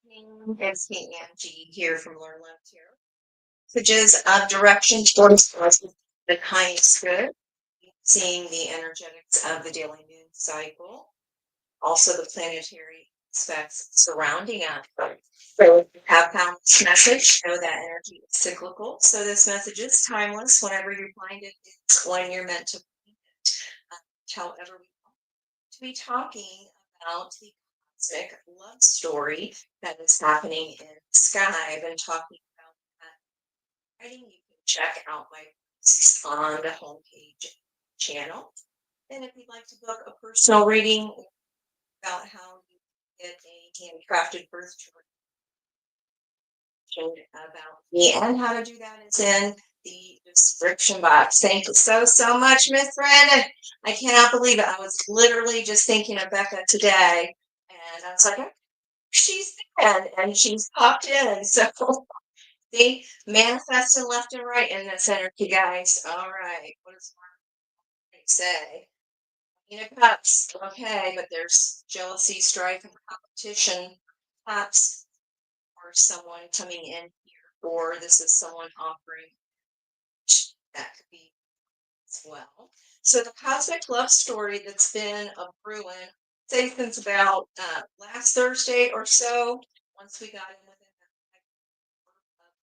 It's me, Angie, here from Learn Love Tarot. Messages of direction towards the highest good, seeing the energetics of the daily moon cycle, also the planetary aspects surrounding us. So if you have found this message, know that energy is cyclical. So this message is timeless. Whenever you find it, it's when you're meant to find it. However, we want to be talking about the cosmic love story that is happening in the sky. I've been talking about that writing. You can check out my posts on the homepage channel. And if you'd like to book a personal reading about how you get a handcrafted birth chart about me and how to do that is in the description box. Thank you so much, Miss Brandon. I cannot believe it. I was literally just thinking of Becca today, and I was like, "Oh, she's in," and she's popped in. So see, manifesting left and right in this energy, guys. All right, what does Mark say? Queen of Cups. Okay, but there's jealousy, strife, and competition. Cups, or someone coming in here, or this is someone offering. That could be as well. So the cosmic love story that's been a brewing, say since about last Thursday or so, once we got in with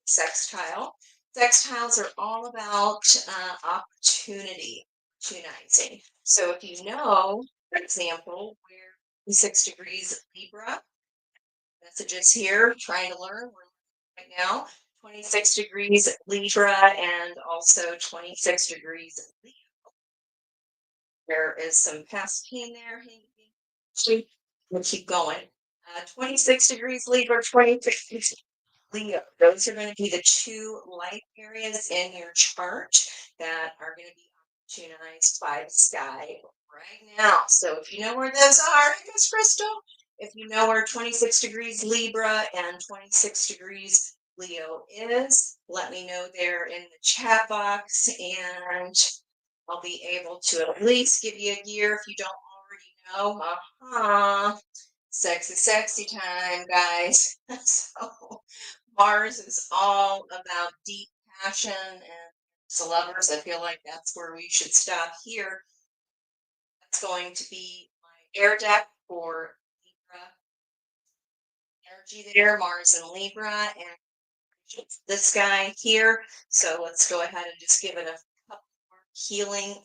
sextile. Sextiles are all about opportunity, opportunizing. So if you know, for example, we're 6 degrees Libra, messages here, trying to learn right now, 26 degrees Libra and also 26 degrees Leo. There is some past pain there. We'll keep going. 26 degrees Libra, 26 degrees Leo. Those are going to be the two light areas in your chart that are going to be opportunized by the sky right now. So if you know where those are, Miss Crystal, if you know where 26 degrees Libra and 26 degrees Leo is, let me know there in the chat box, and I'll be able to at least give you a year if you don't already know. Sexy time, guys. So Mars is all about deep passion, and so lovers, I feel like that's where we should stop here. That's going to be my air deck for Libra energy there, Mars and Libra, and this guy here. So let's go ahead and just give it a couple more healing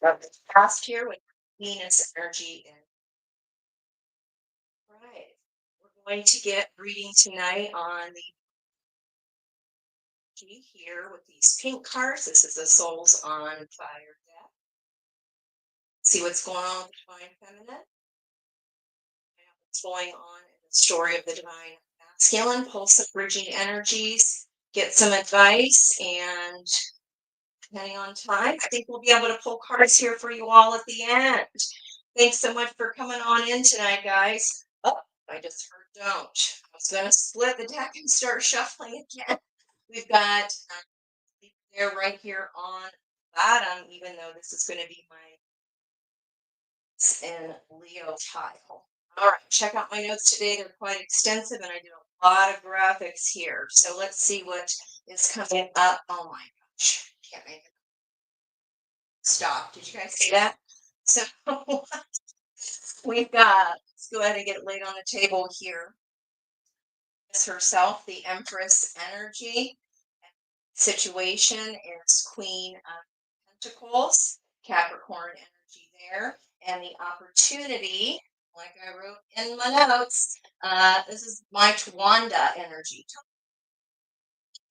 of the past here with Venus energy. And right, we're going to get reading tonight on the here with these pink cards. This is the Souls on Fire deck. See what's going on with Divine Feminine, what's going on in the story of the Divine Masculine, pulse of bridging energies, get some advice, and depending on time, I think we'll be able to pull cards here for you all at the end. Thanks so much for coming on in tonight, guys. Oh, I just heard don't. I was going to split the deck and start shuffling again. We've got there right here on the bottom, even though this is going to be my in Leo tile. All right, check out my notes today. They're quite extensive, and I did a lot of graphics here. So let's see what is coming up. Oh my gosh, can't make it stop. Did you guys see that? So we've got, let's go ahead and get it laid on the table here. This herself, the Empress energy. Situation is Queen of Pentacles, Capricorn energy there, and the opportunity, like I wrote in my notes, this is my Twanda energy.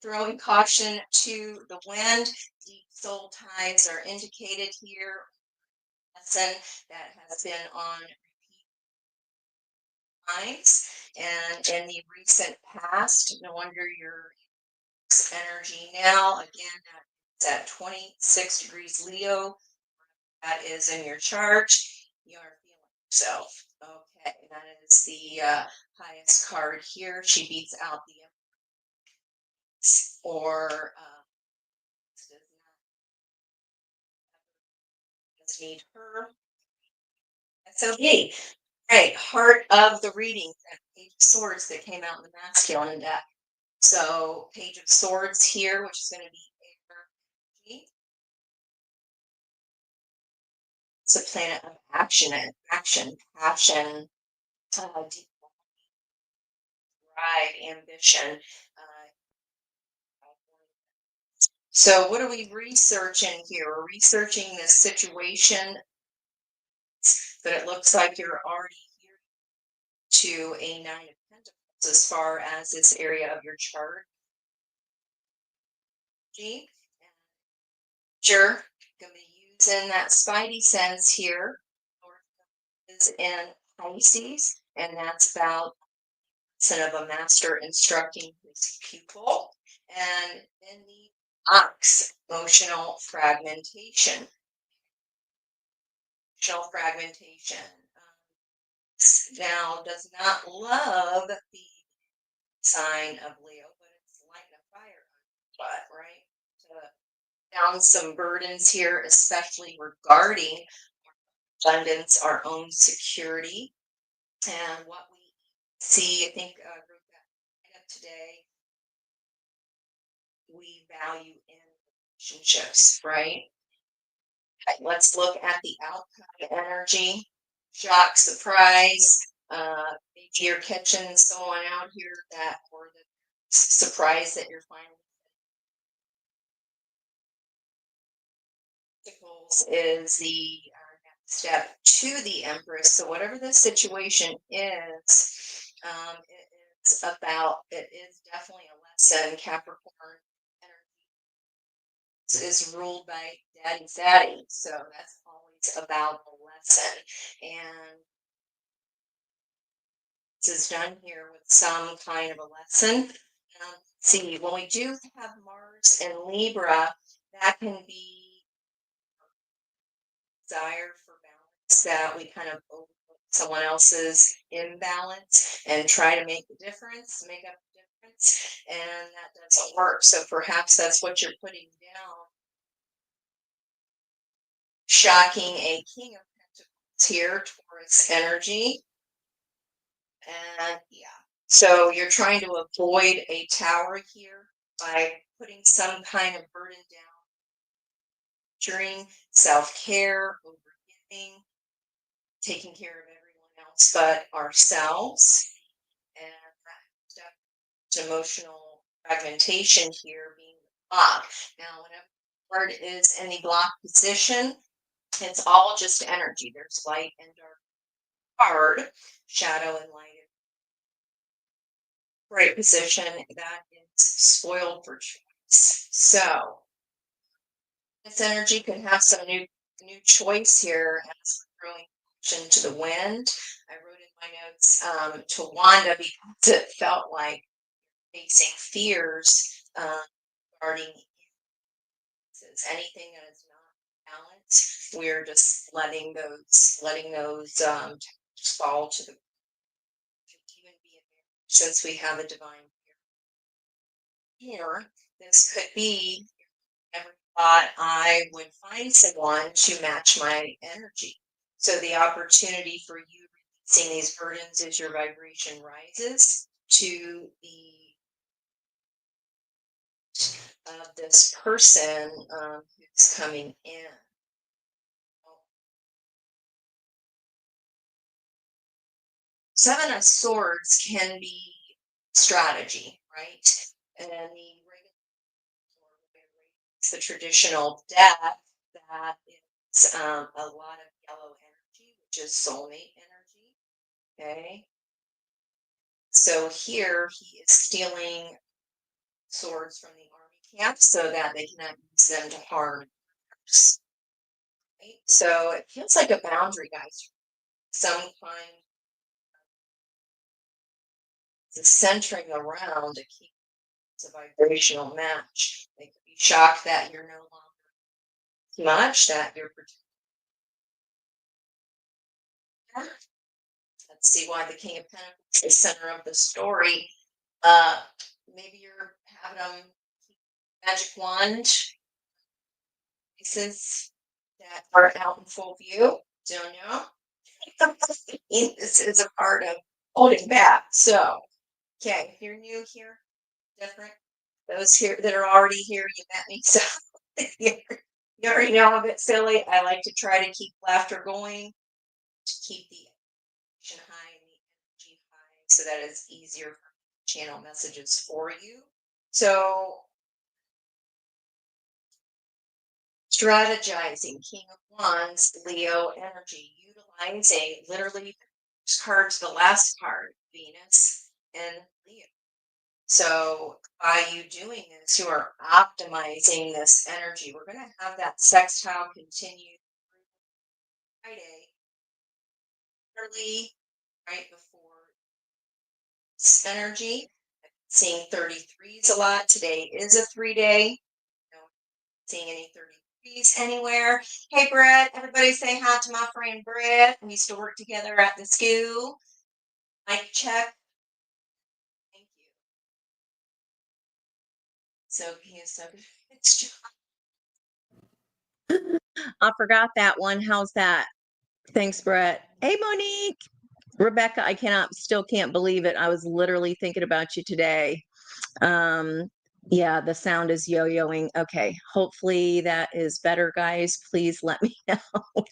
Throwing caution to the wind. Deep soul ties are indicated here. Lesson that has been on repeat times, and in the recent past, no wonder your energy now. Again, that's at 26 degrees Leo. That is in your chart. You are feeling yourself. Okay, that is the highest card here. She beats out the or does need her. That's okay. Right, heart of the reading, that Page of Swords that came out in the masculine deck. So Page of Swords here, which is going to be energy. It's a planet of action and action, passion, deep drive, ambition. Uh, so what are we researching here? We're researching this situation, but it looks like you're already here to a Nine of Pentacles as far as this area of your chart. G. Sure. Going to be using that spidey sense here. Is in Pisces, and that's about son of a master instructing his pupil. And then the ox, emotional fragmentation. Emotional fragmentation. Now does not love the sign of Leo, but it's lighting a fire but right? Down some burdens here, especially regarding abundance, our own security, and what we see. I think wrote that up today. We value in relationships, right? Let's look at the outcome energy. Shock, surprise. Maybe you're catching someone out here that, or the surprise that you're finding is the next step to the Empress. So whatever the situation is, it is definitely a lesson. Capricorn energy is ruled by Daddy Zaddy. So that's always about a lesson. And this is done here with some kind of a lesson. See, when we do have Mars and Libra, that can be desire for balance, that we kind of overlook someone else's imbalance and try to make the difference, make up the difference, and that doesn't work. So perhaps that's what you're putting down. Shocking a King of Pentacles here, Taurus energy. And yeah, so you're trying to avoid a tower here by putting some kind of burden down during self-care, overgiving, taking care of everyone else but ourselves, and that emotional fragmentation here being the block. Now, whenever the word is in the block position, it's all just energy. There's light and dark card, shadow and light. Right position that is spoiled for choice. So this energy could have some new choice here as we're throwing to the wind. I wrote in my notes to Wanda because it felt like facing fears regarding anything that is not balanced. We're just letting those fall to the even be since we have a divine here. This could be never thought I would find someone to match my energy. So the opportunity for you releasing these burdens as your vibration rises to the of this person who's coming in. Seven of Swords can be strategy, right? And the traditional deck that is a lot of yellow energy, which is soulmate energy. Okay. So here he is stealing swords from the army camp so that they cannot use them to harm others. Right? So it feels like a boundary, guys. Some kind of centering around to keep it's a vibrational match. They could be shocked that you're no longer much, that you're protected. Let's see why the King of Pentacles is the center of the story. Uh, Maybe you're having them magic wand pieces that are out in full view. Don't know. This is a part of holding back. So, okay, if you're new here, different. Those here that are already here, you met me. So you you already know I'm a bit silly. I like to try to keep laughter going, to keep the emotion high and the energy high so that it's easier for channel messages for you. So strategizing, King of Wands, Leo energy, utilizing literally first card to the last card, Venus and Leo. So by you doing this, you are optimizing this energy. We're going to have that sextile continue Friday, early, right before this energy. Seeing 33s a lot. Today is a 3-day. No seeing any 33s anywhere. Hey, Brett. Everybody say hi to my friend Brett. We used to work together at the school. Mic check. Thank you. So he is so good. It's I forgot that one. How's that? Thanks, Brett. Hey, Monique. Rebecca, I still can't believe it. I was literally thinking about you today. Um, yeah, the sound is yo-yoing. Okay, hopefully that is better, guys. Please let me know.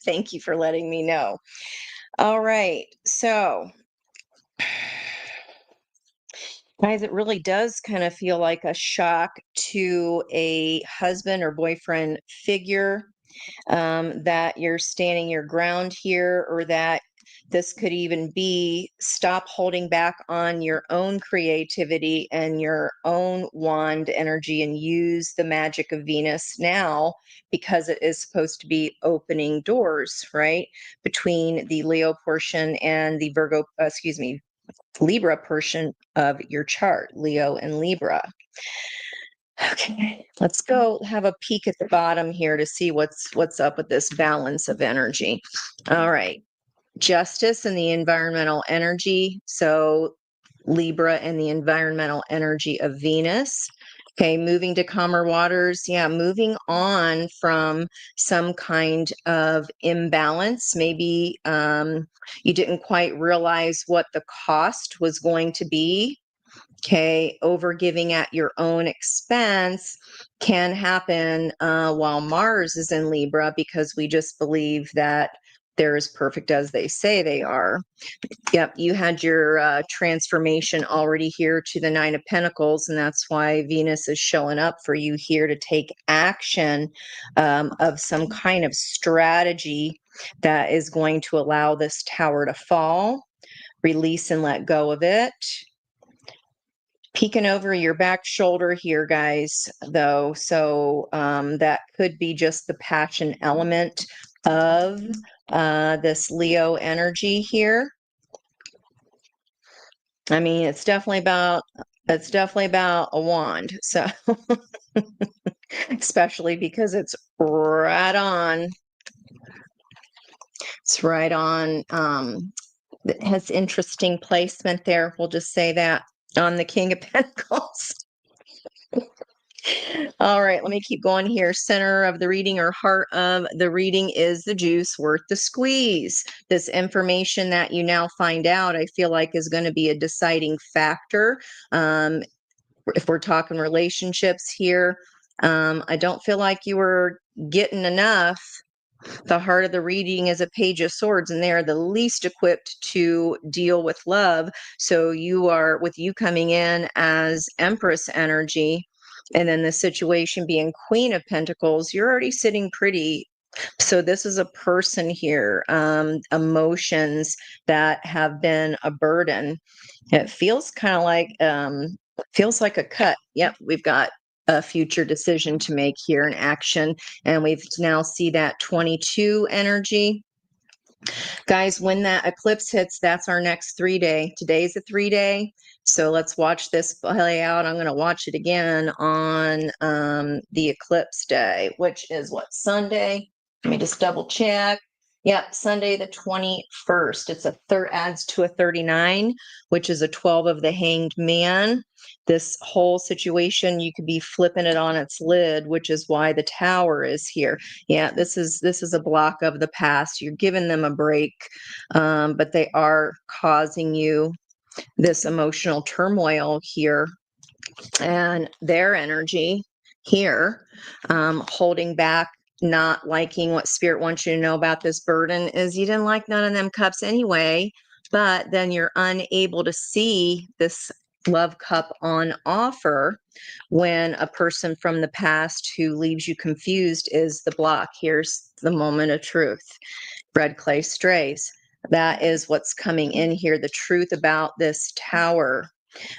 Thank you for letting me know. All right, so guys, it really does kind of feel like a shock to a husband or boyfriend figure, that you're standing your ground here, or that this could even be stop holding back on your own creativity and your own wand energy and use the magic of Venus now, because it is supposed to be opening doors, right? Between the Leo portion and the Libra portion of your chart, Leo and Libra. Okay, let's go have a peek at the bottom here to see what's up with this balance of energy. All right. Justice and the environmental energy. So Libra and the environmental energy of Venus. Okay, moving to calmer waters. Yeah, moving on from some kind of imbalance. Maybe you didn't quite realize what the cost was going to be. Okay, over giving at your own expense can happen while Mars is in Libra, because we just believe that they're as perfect as they say they are. Yep, you had your transformation already here to the Nine of Pentacles, and that's why Venus is showing up for you here to take action of some kind of strategy that is going to allow this tower to fall, release and let go of it. Peeking over your back shoulder here, guys, though. So that could be just the passion element of this Leo energy here. I mean, it's definitely about a wand. So especially because it's right on. It's right on. It has interesting placement there. We'll just say that on the King of Pentacles. All right, let me keep going here. Center of the reading or heart of the reading is the juice worth the squeeze. This information that you now find out, I feel like, is going to be a deciding factor. If we're talking relationships here, I don't feel like you were getting enough. The heart of the reading is a page of swords, and they are the least equipped to deal with love. So with you coming in as Empress energy, and then the situation being Queen of Pentacles, you're already sitting pretty. So this is a person here, emotions that have been a burden. It feels kind of like feels like a cut. Yep, we've got a future decision to make here in action, and we've now see that 22 energy. Guys, when that eclipse hits, that's our next 3-day. Today's a 3-day. So let's watch this play out. I'm going to watch it again on the eclipse day, which is what, Sunday? Let me just double check. Yep, Sunday the 21st. It's adds to a 39, which is a 12 of the hanged man. This whole situation, you could be flipping it on its lid, which is why the tower is here. Yeah, this is a block of the past. You're giving them a break, but they are causing you this emotional turmoil here, and their energy here, holding back, not liking what spirit wants you to know about this burden is you didn't like none of them cups anyway, but then you're unable to see this love cup on offer when a person from the past who leaves you confused is the block. Here's the moment of truth. Red clay strays. That is what's coming in here, the truth about this tower.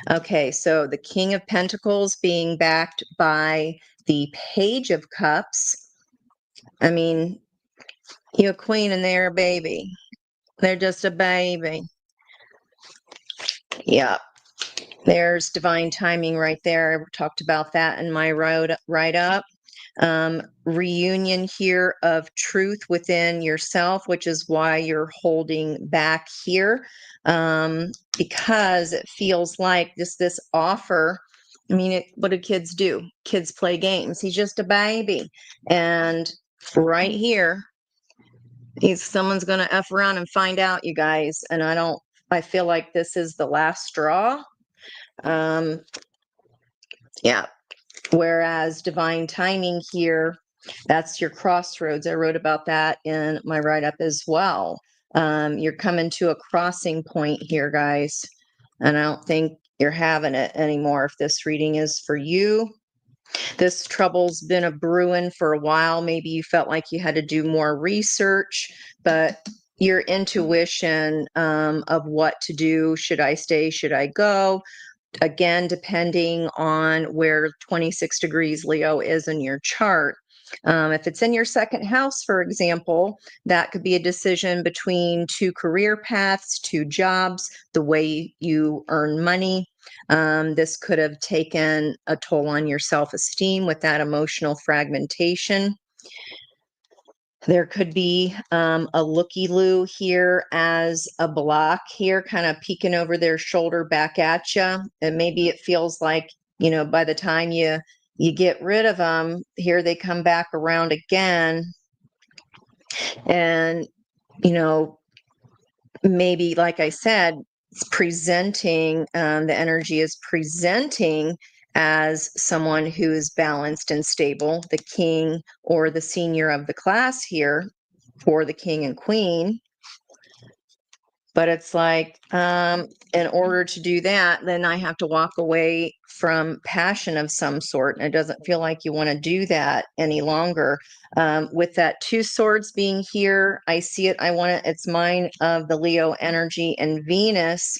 Okay, so the King of Pentacles being backed by the Page of Cups. I mean, you're a queen and they're a baby. They're just a baby. Yeah. There's divine timing right there. I talked about that in my write-up. Reunion here of truth within yourself, which is why you're holding back here, because it feels like this offer. I mean, what do kids do? Kids play games. He's just a baby, and right here, someone's going to f around and find out, you guys. And I feel like this is the last straw. Yeah. Whereas divine timing here, that's your crossroads. I wrote about that in my write-up as well. You're coming to a crossing point here, guys. And I don't think you're having it anymore if this reading is for you. This trouble's been a brewing for a while. Maybe you felt like you had to do more research, but your intuition of what to do, should I stay, should I go? Again, depending on where 26 degrees Leo is in your chart. If it's in your second house, for example, that could be a decision between two career paths, two jobs, the way you earn money. This could have taken a toll on your self-esteem with that emotional fragmentation. There could be a looky-loo here as a block here, kind of peeking over their shoulder back at you. And maybe it feels like, by the time you get rid of them, here they come back around again. And, maybe, like I said, it's presenting, the energy is presenting as someone who is balanced and stable, the king or the senior of the class here for the king and queen. But it's like, in order to do that, then I have to walk away from passion of some sort. And it doesn't feel like you want to do that any longer. With that two swords being here, I see it. It's mine of the Leo energy and Venus.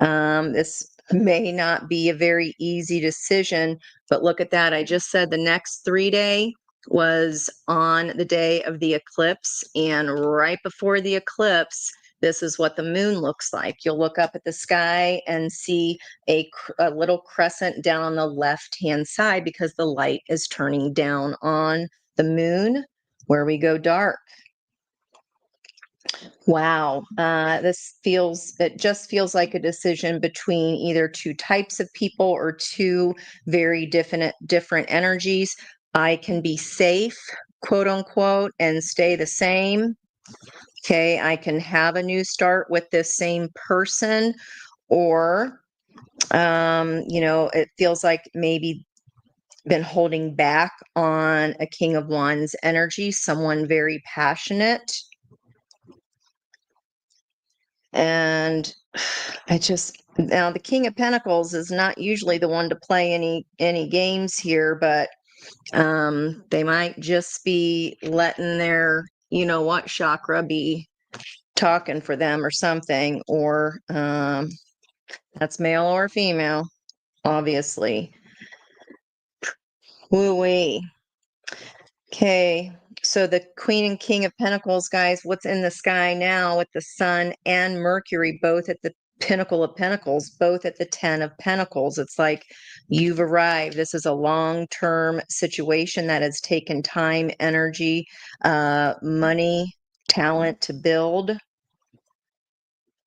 This may not be a very easy decision, but look at that. I just said the next 3-day was on the day of the eclipse. And right before the eclipse, this is what the moon looks like. You'll look up at the sky and see a little crescent down on the left-hand side because the light is turning down on the moon where we go dark. Wow. It just feels like a decision between either two types of people or two very different energies. I can be safe, quote unquote, and stay the same. Okay, I can have a new start with this same person, or, it feels like maybe been holding back on a King of Wands energy, someone very passionate. And now the King of Pentacles is not usually the one to play any games here, but they might just be letting their what chakra be talking for them or something, or that's male or female, obviously. Woo-wee. Okay, so the Queen and King of Pentacles, guys, what's in the sky now with the Sun and Mercury both at the Pinnacle of Pentacles, both at the 10 of Pentacles? It's like you've arrived. This is a long-term situation that has taken time, energy, money, talent to build.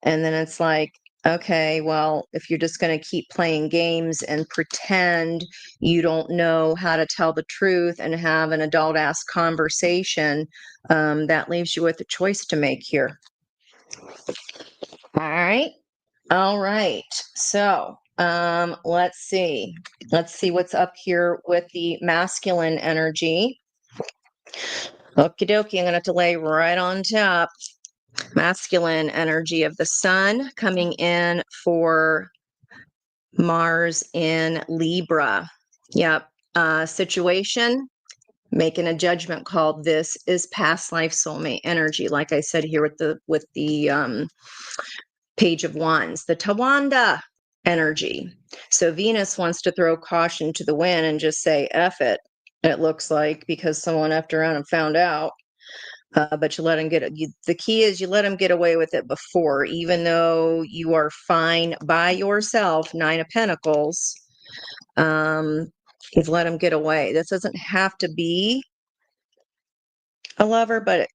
And then it's like, okay, well, if you're just going to keep playing games and pretend you don't know how to tell the truth and have an adult ass conversation, that leaves you with a choice to make here. All right. All right. So, let's see. Let's see what's up here with the masculine energy. Okie dokie. I'm going to have to lay right on top. Masculine energy of the sun coming in for Mars in Libra. Yep. Situation, making a judgment call. This is past life soulmate energy. Like I said here with the Page of Wands, the Tawanda energy. So Venus wants to throw caution to the wind and just say, F it, it looks like, because someone effed around and found out. But you let them get it. The key is you let them get away with it before, even though you are fine by yourself, Nine of Pentacles. You've let them get away. This doesn't have to be a lover, but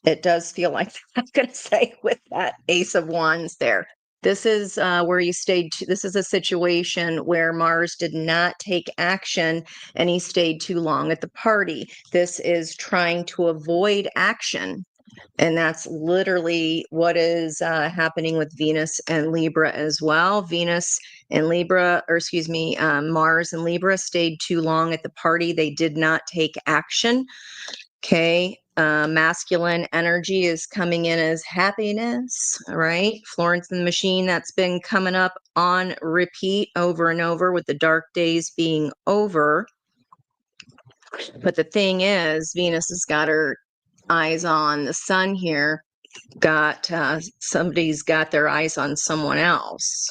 it does feel like I'm going to say with that Ace of Wands there. This is where you stayed. This is a situation where Mars did not take action and he stayed too long at the party. This is trying to avoid action. And that's literally what is happening with Venus and Libra as well. Venus and Libra, or excuse me, Mars and Libra stayed too long at the party. They did not take action. Okay. Masculine energy is coming in as happiness, right? Florence and the Machine, that's been coming up on repeat over and over with the dark days being over. But the thing is, Venus has got her eyes on the sun here. Somebody's got their eyes on someone else.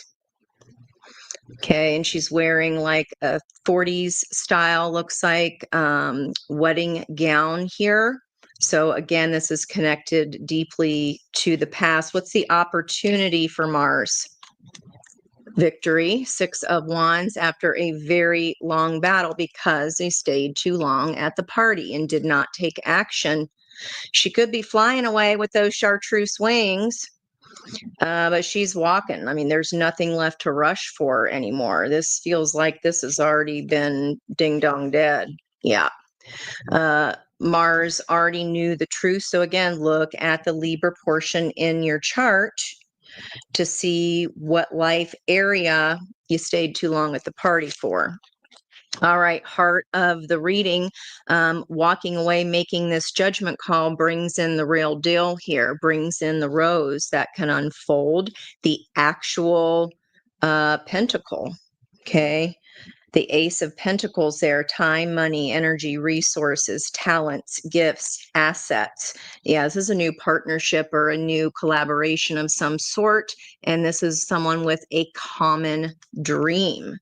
Okay, and she's wearing like a 40s style, looks like, wedding gown here. So again, this is connected deeply to the past. What's the opportunity for Mars? Victory, Six of Wands, after a very long battle because they stayed too long at the party and did not take action. She could be flying away with those chartreuse wings, but she's walking. I mean, there's nothing left to rush for anymore. This feels like this has already been ding dong dead. Yeah. Mars already knew the truth. So again, look at the Libra portion in your chart to see what life area you stayed too long at the party for. All right, heart of the reading, walking away, making this judgment call brings in the real deal here, brings in the rose that can unfold, the actual pentacle, okay? The Ace of Pentacles there, time, money, energy, resources, talents, gifts, assets. Yeah, this is a new partnership or a new collaboration of some sort. And this is someone with a common dream.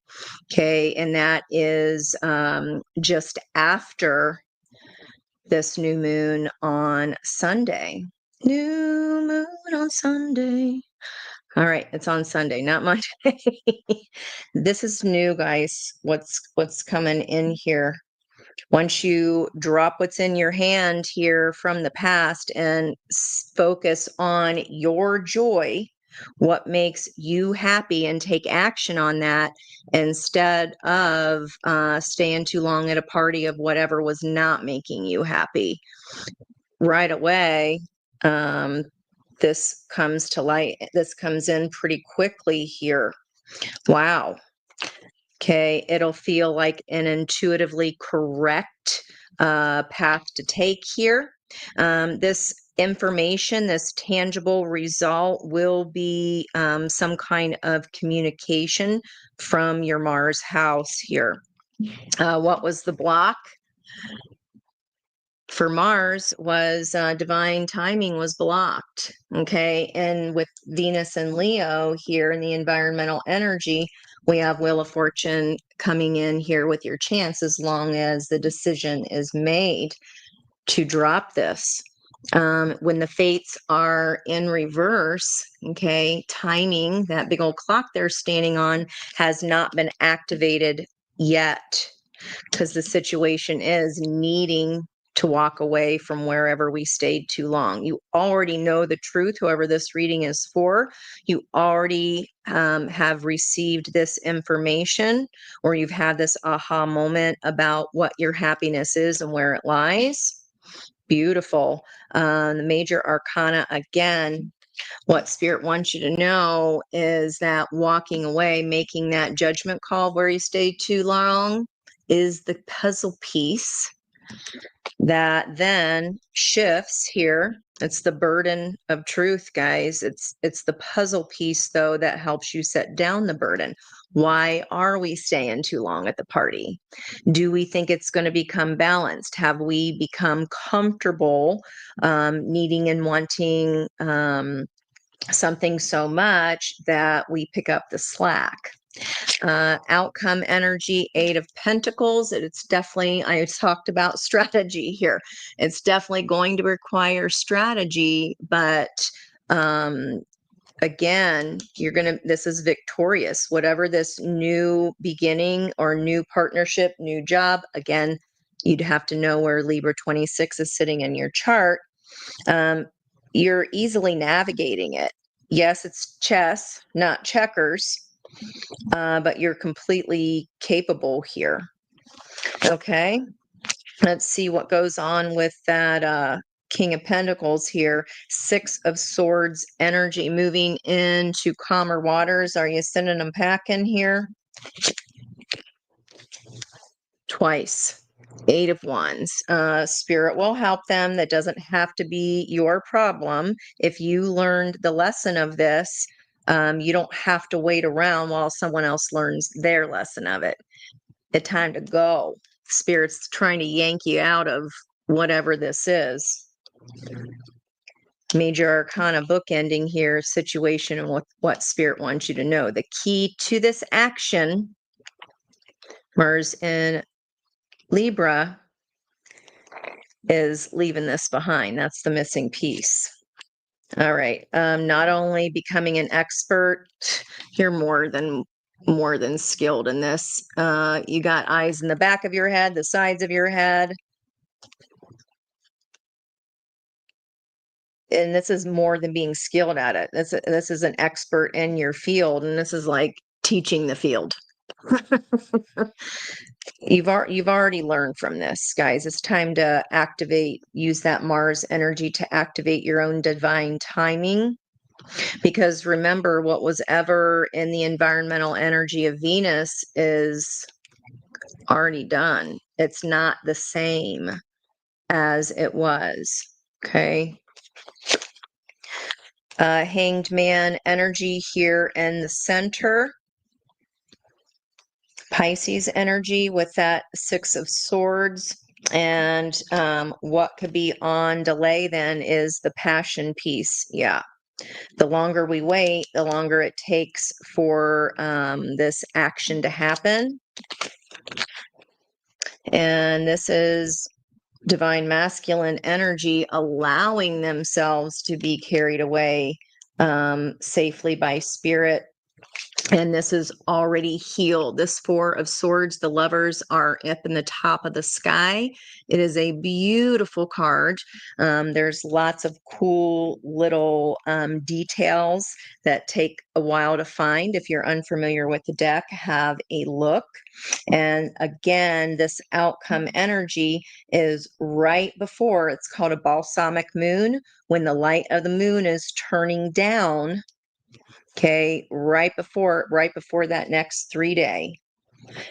Okay, and that is just after this new moon on Sunday. New moon on Sunday. All right, it's on Sunday, not Monday. This is new, guys. What's coming in here? Once you drop what's in your hand here from the past and focus on your joy, what makes you happy, and take action on that instead of staying too long at a party of whatever was not making you happy. Right away, this comes to light. This comes in pretty quickly here. Wow. Okay, it'll feel like an intuitively correct path to take here. This information, this tangible result will be some kind of communication from your Mars house here. What was the block? For Mars was divine timing was blocked. Okay. And with Venus and Leo here in the environmental energy, we have Wheel of Fortune coming in here with your chance as long as the decision is made to drop this. When the fates are in reverse, okay, timing, that big old clock they're standing on, has not been activated yet because the situation is needing to walk away from wherever we stayed too long. You already know the truth, whoever this reading is for. You already have received this information, or you've had this aha moment about what your happiness is and where it lies. Beautiful. The major arcana, again, what Spirit wants you to know is that walking away, making that judgment call where you stayed too long, is the puzzle piece that then shifts here. It's the burden of truth, guys. It's the puzzle piece, though, that helps you set down the burden. Why are we staying too long at the party? Do we think it's going to become balanced? Have we become comfortable needing and wanting something so much that we pick up the slack? Outcome energy, 8 of Pentacles. It's definitely, I talked about strategy here. It's definitely going to require strategy, but again, this is victorious. Whatever this new beginning or new partnership, new job, again, you'd have to know where Libra 26 is sitting in your chart. You're easily navigating it. Yes, it's chess, not checkers. But you're completely capable here. Okay, let's see what goes on with that King of Pentacles here. 6 of Swords energy moving into calmer waters. Are you sending them packing here? Twice. 8 of Wands. Spirit will help them. That doesn't have to be your problem. If you learned the lesson of this, you don't have to wait around while someone else learns their lesson of it. The time to go. Spirit's trying to yank you out of whatever this is. Major Arcana bookending here, situation and what Spirit wants you to know. The key to this action, Mars in Libra, is leaving this behind. That's the missing piece. All right. Not only becoming an expert, you're more than skilled in this. You got eyes in the back of your head, the sides of your head. And this is more than being skilled at it. This is an expert in your field, and this is like teaching the field. You've already learned from this, guys. It's time to use that Mars energy to activate your own divine timing. Because remember, what was ever in the environmental energy of Venus is already done. It's not the same as it was. Okay. Hanged Man energy here in the center. Pisces energy with that 6 of Swords. And what could be on delay then is the passion piece. Yeah. The longer we wait, the longer it takes for this action to happen. And this is divine masculine energy allowing themselves to be carried away safely by Spirit. And this is already healed. This 4 of Swords, the lovers are up in the top of the sky. It is a beautiful card. There's lots of cool little details that take a while to find. If you're unfamiliar with the deck, have a look. And again, this outcome energy is right before, it's called a balsamic moon, when the light of the moon is turning down. Okay, right before that next 3-day.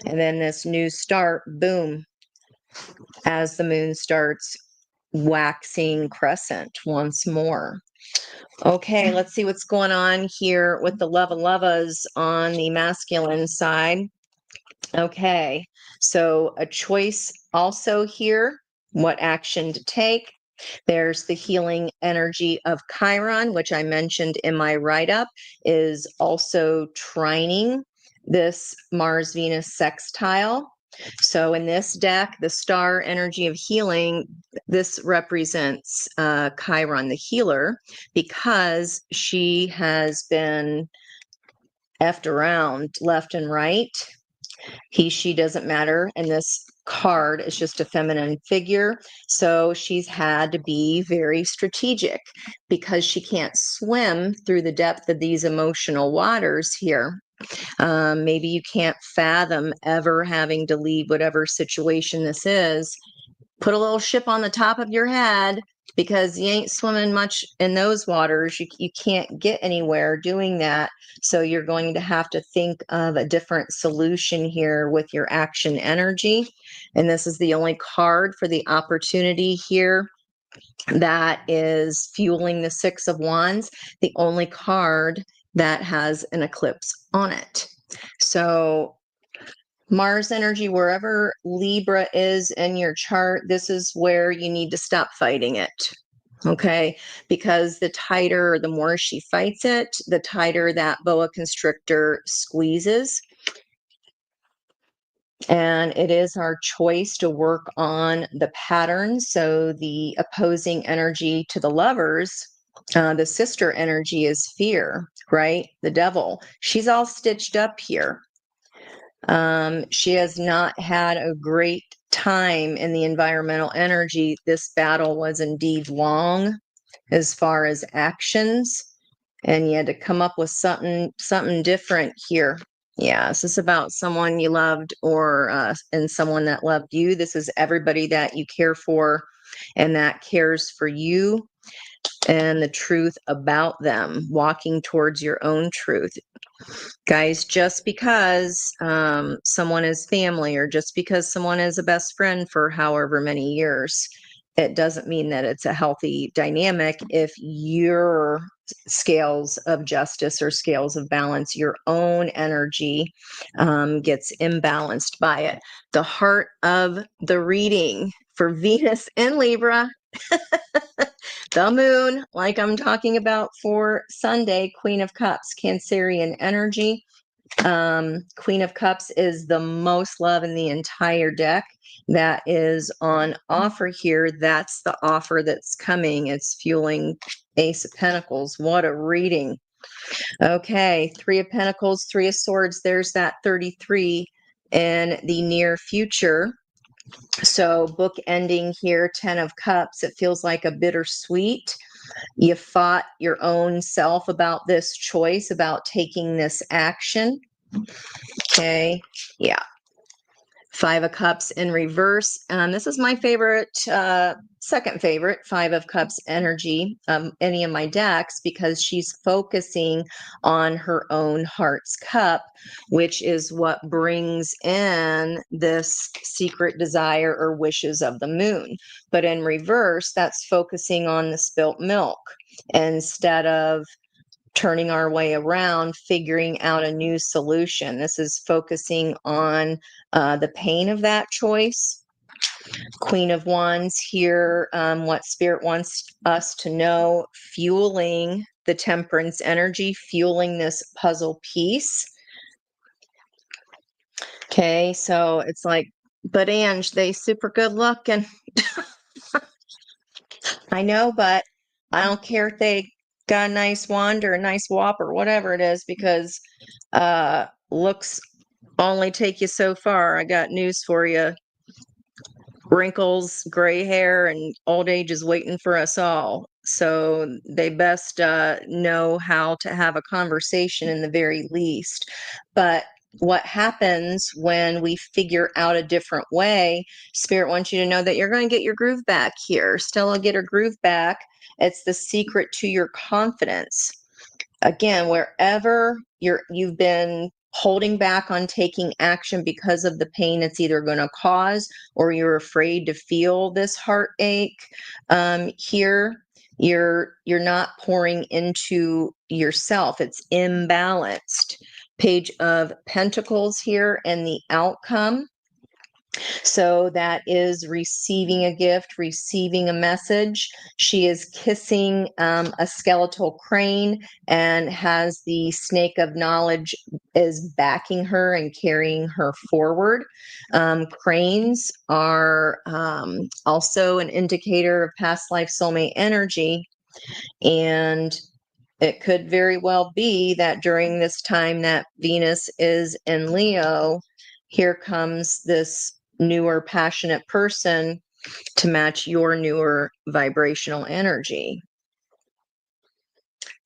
And then this new start, boom, as the moon starts waxing crescent once more. Okay, let's see what's going on here with the lovas on the masculine side. Okay, so a choice also here, what action to take. There's the healing energy of Chiron, which I mentioned in my write-up, is also trining this Mars-Venus sextile. So in this deck, the star energy of healing, this represents Chiron, the healer, because she has been effed around left and right. He, she doesn't matter in this card. It's just a feminine figure. So she's had to be very strategic because she can't swim through the depth of these emotional waters here. Maybe you can't fathom ever having to leave whatever situation this is. Put a little ship on the top of your head because you ain't swimming much in those waters. You can't get anywhere doing that. So you're going to have to think of a different solution here with your action energy. And this is the only card for the opportunity here that is fueling the Six of Wands, the only card that has an eclipse on it. So Mars energy, wherever Libra is in your chart, this is where you need to stop fighting it. Okay. Because the tighter or the more she fights it, the tighter that boa constrictor squeezes. And it is our choice to work on the patterns. So the opposing energy to the lovers, the sister energy is fear, right? The devil. She's all stitched up here. She has not had a great time in the environmental energy. This battle was indeed long as far as actions, and you had to come up with something different here. Yeah, is this about someone you loved or and someone that loved you? This is everybody that you care for and that cares for you and the truth about them, walking towards your own truth. Guys, just because someone is family or just because someone is a best friend for however many years, it doesn't mean that it's a healthy dynamic if your scales of justice or scales of balance, your own energy gets imbalanced by it. The heart of the reading for Venus in Libra. The moon, like I'm talking about for Sunday, Queen of Cups, Cancerian energy. Queen of Cups is the most love in the entire deck that is on offer here. That's the offer that's coming. It's fueling Ace of Pentacles. What a reading. Okay, Three of Pentacles, Three of Swords. There's that 33 in the near future. So book ending here, 10 of Cups. It feels like a bittersweet. You fought your own self about this choice, about taking this action. Okay. Yeah. Five of Cups in reverse. This is my favorite, second favorite, Five of Cups energy, any of my decks, because she's focusing on her own heart's cup, which is what brings in this secret desire or wishes of the moon. But in reverse, that's focusing on the spilt milk instead of turning our way around, figuring out a new solution. This is focusing on the pain of that choice. Queen of Wands here, what Spirit wants us to know, fueling the Temperance energy, fueling this puzzle piece. Okay, so it's like, but Ange, they super good looking. I know, but I don't care if they got a nice wand or a nice wop or whatever it is, because looks only take you so far. I got news for you. Wrinkles, gray hair, and old age is waiting for us all. So they best know how to have a conversation in the very least. But what happens when we figure out a different way? Spirit wants you to know that you're going to get your groove back here. Stella, get her groove back. It's the secret to your confidence. Again, wherever you've been holding back on taking action because of the pain it's either going to cause, or you're afraid to feel this heartache, here you're not pouring into yourself. It's imbalanced. Page of Pentacles here and the outcome. So that is receiving a gift, receiving a message. She is kissing a skeletal crane and has the snake of knowledge is backing her and carrying her forward. Cranes are also an indicator of past life soulmate energy. And it could very well be that during this time that Venus is in Leo, here comes this newer, passionate person to match your newer vibrational energy.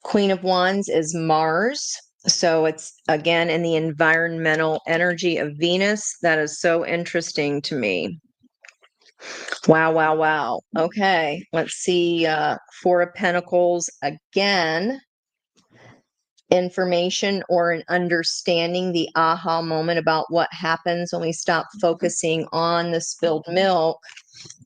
Queen of Wands is Mars. So it's again in the environmental energy of Venus. That is so interesting to me. Wow, wow, wow. Okay, let's see. Four of Pentacles again. Information or an understanding, the aha moment about what happens when we stop focusing on the spilled milk.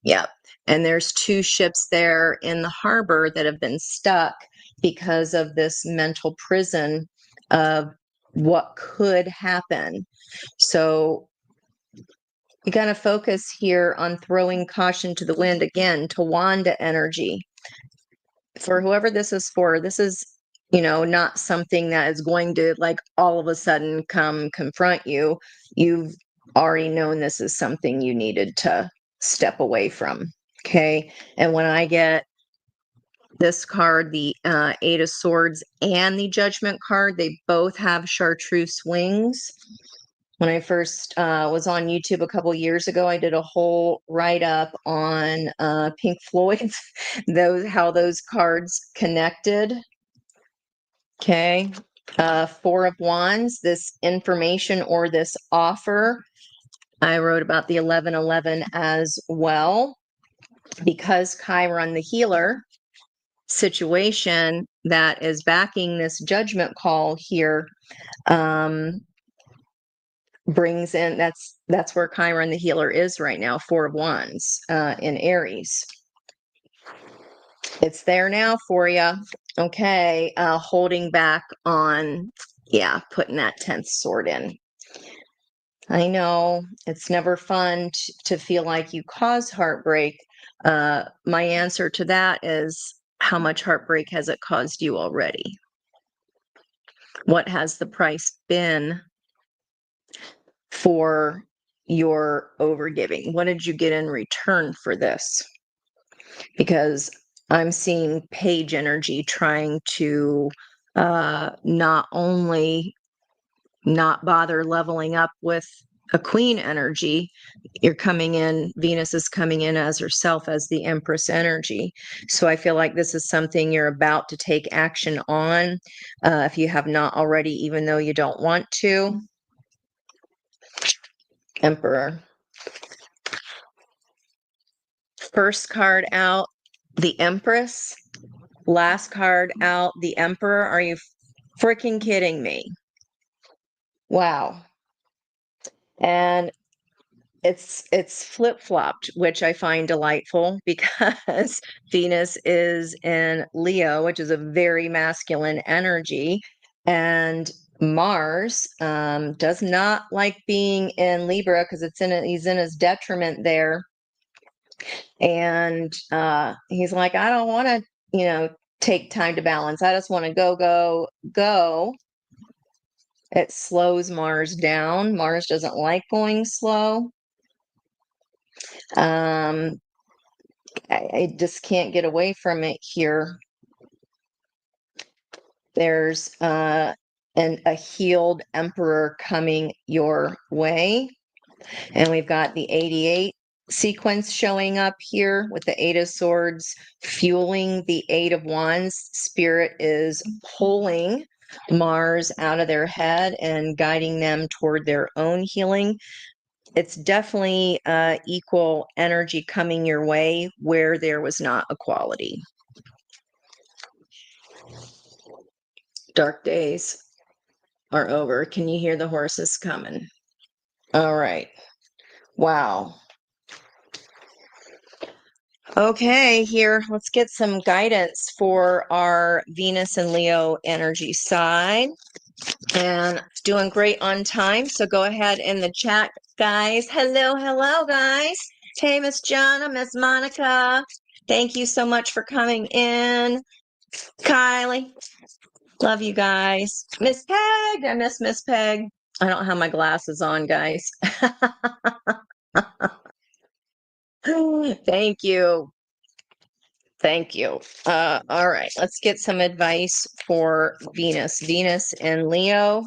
Yep. And there's two ships there in the harbor that have been stuck because of this mental prison of what could happen. So you got to focus here on throwing caution to the wind again, Tawanda energy. For whoever this is for, this is, not something that is going to like all of a sudden come confront you. You've already known this is something you needed to step away from. Okay. And when I get this card, the Eight of Swords and the Judgment card, they both have chartreuse wings. When I first was on YouTube a couple years ago, I did a whole write-up on Pink Floyd, how those cards connected. Okay. Four of Wands, this information or this offer. I wrote about the 1111 as well, because Chiron, the healer situation that is backing this judgment call here, brings in, that's where Chiron the healer is right now, Four of Wands in Aries. It's there now for you. Okay, holding back on, putting that 10th sword in. I know it's never fun to feel like you cause heartbreak. My answer to that is, how much heartbreak has it caused you already? What has the price been for your overgiving? What did you get in return for this? Because I'm seeing page energy trying to not only not bother leveling up with a queen energy, you're coming in, Venus is coming in as herself as the Empress energy. So I feel like this is something you're about to take action on, if you have not already, even though you don't want to. Emperor. First card out, the Empress. Last card out, the Emperor. Are you freaking kidding me? Wow. And it's flip-flopped, which I find delightful, because Venus is in Leo, which is a very masculine energy, and Mars does not like being in Libra because he's in his detriment there. And he's like, I don't want to, take time to balance. I just want to go, go, go. It slows Mars down. Mars doesn't like going slow. I just can't get away from it here. There's a healed emperor coming your way. And we've got the 88 sequence showing up here with the Eight of Swords fueling the Eight of Wands. Spirit is pulling Mars out of their head and guiding them toward their own healing. It's definitely equal energy coming your way where there was not equality. Dark days are over. Can you hear the horses coming? All right. Wow. Okay, here, let's get some guidance for our Venus and Leo energy side. And doing great on time. So go ahead in the chat, guys. Hello, guys. Hey, Miss Jana, Miss Monica. Thank you so much for coming in. Kylie, love you guys. Miss Peg, I miss Miss Peg. I don't have my glasses on, guys. Thank you. Thank you. All right, let's get some advice for Venus. Venus and Leo.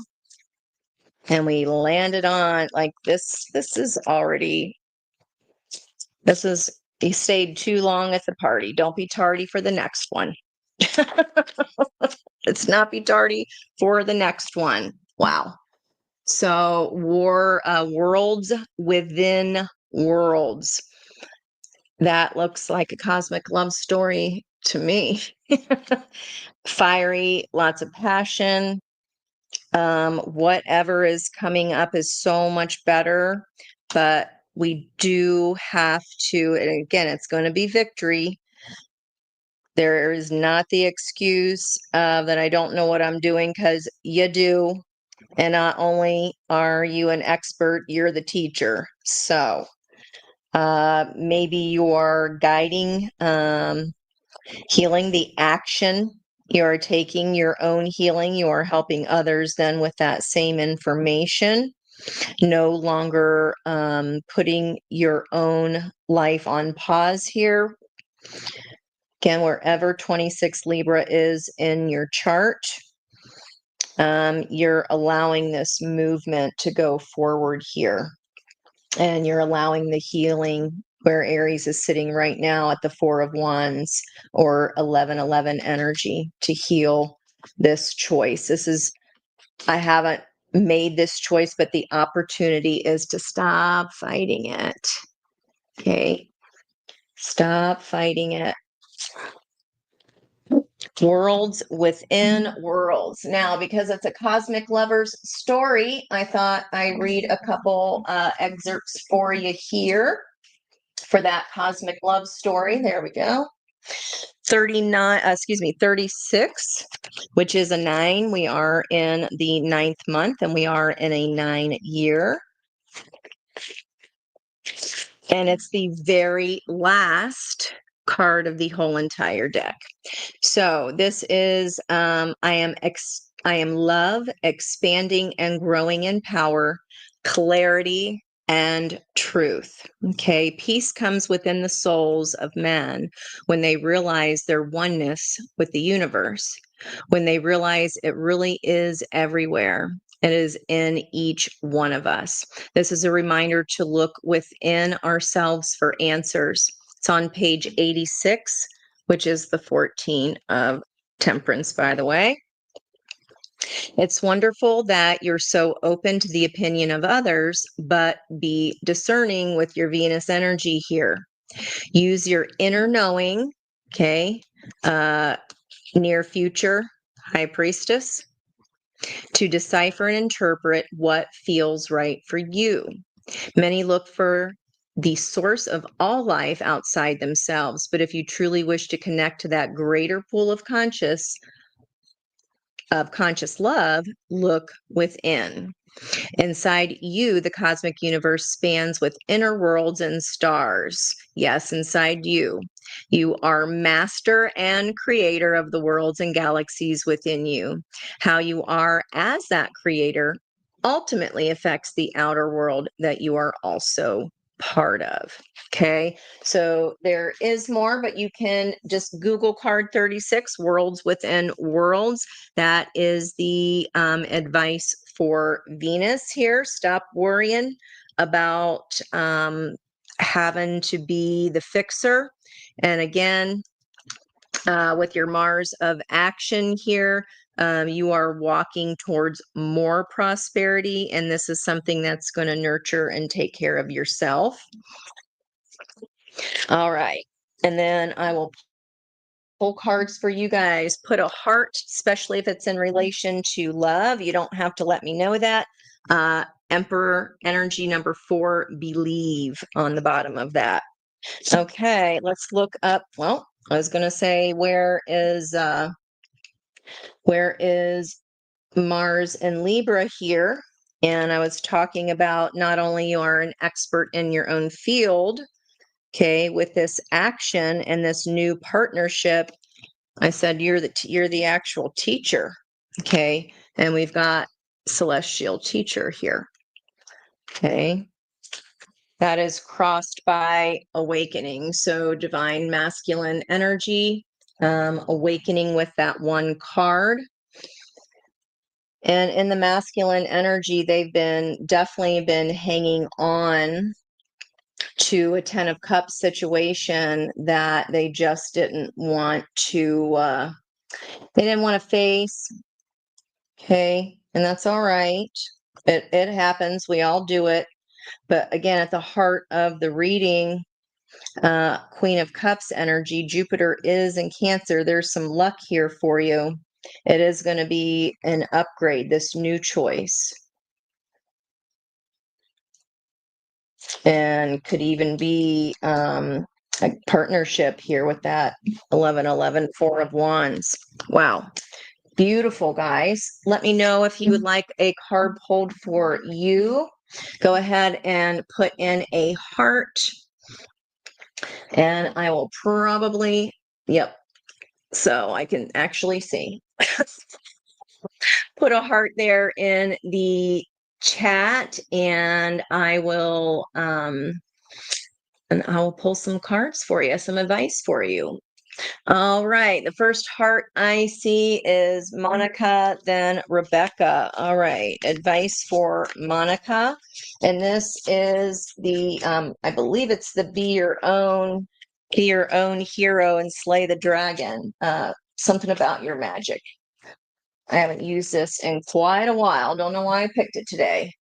And we landed on like this. This is already This is, you stayed too long at the party. Don't be tardy for the next one. Let's not be tardy for the next one. Wow. So, worlds within worlds. That looks like a cosmic love story to me. Fiery, lots of passion. Whatever is coming up is so much better, but we do have to, and again, it's going to be victory. There is not the excuse that I don't know what I'm doing, because you do. And not only are you an expert, you're the teacher. So maybe you're guiding, healing the action. You're taking your own healing. You are helping others then with that same information. No longer putting your own life on pause here. Again, wherever 26 Libra is in your chart, you're allowing this movement to go forward here. And you're allowing the healing where Aries is sitting right now at the Four of Wands or 1111 energy to heal this choice. This is, I haven't made this choice, but the opportunity is to stop fighting it. Okay. Stop fighting it. Worlds within worlds. Now, because it's a cosmic lovers story, I thought I'd read a couple excerpts for you here for that cosmic love story. There we go. 36, which is a 9. We are in the 9th month and we are in a 9-year. And it's the very last card of the whole entire deck. So this is I am love, expanding and growing in power, clarity and truth. Okay, peace comes within the souls of men when they realize their oneness with the universe, when they realize it really is everywhere. It is in each one of us. This is a reminder to look within ourselves for answers. It's on page 86, which is the 14 of Temperance, by the way. It's wonderful that you're so open to the opinion of others, but be discerning with your Venus energy here. Use your inner knowing, okay, near future High Priestess, to decipher and interpret what feels right for you. Many look for the source of all life outside themselves, but if you truly wish to connect to that greater pool of conscious love, look within. Inside you, the cosmic universe spans with inner worlds and stars. Yes, inside you. You are master and creator of the worlds and galaxies within you. How you are as that creator ultimately affects the outer world that you are also part of. Okay, so there is more, but you can just Google card 36, worlds within worlds. That is the advice for Venus here. Stop worrying about having to be the fixer. And again, with your Mars of action here, you are walking towards more prosperity, and this is something that's going to nurture and take care of yourself. All right. And then I will pull cards for you guys. Put a heart, especially if it's in relation to love. You don't have to let me know that. Emperor energy number 4, believe, on the bottom of that. Okay, let's look up. Well, I was going to say, where is Mars and Libra here? And I was talking about not only you are an expert in your own field, okay, with this action and this new partnership, I said you're the actual teacher, okay, and we've got celestial teacher here, okay. That is crossed by awakening, so divine masculine energy, awakening with that one card. And in the masculine energy, they've definitely been hanging on to a Ten of Cups situation that they just didn't want to, they didn't want to face. Okay. And that's all right. It happens. We all do it. But again, at the heart of the reading, Queen of Cups energy, Jupiter is in Cancer. There's some luck here for you. It is going to be an upgrade, this new choice. And could even be a partnership here with that 1111 Four of Wands. Wow. Beautiful, guys. Let me know if you would like a card pulled for you. Go ahead and put in a heart. And I will probably, yep, so I can actually see. Put a heart there in the chat, and I will pull some cards for you, some advice for you. All right, the first heart I see is Monica, then Rebecca. All right, advice for Monica. And this is the I believe it's the be your own hero and slay the dragon. Something about your magic. I haven't used this in quite a while. Don't know why I picked it today.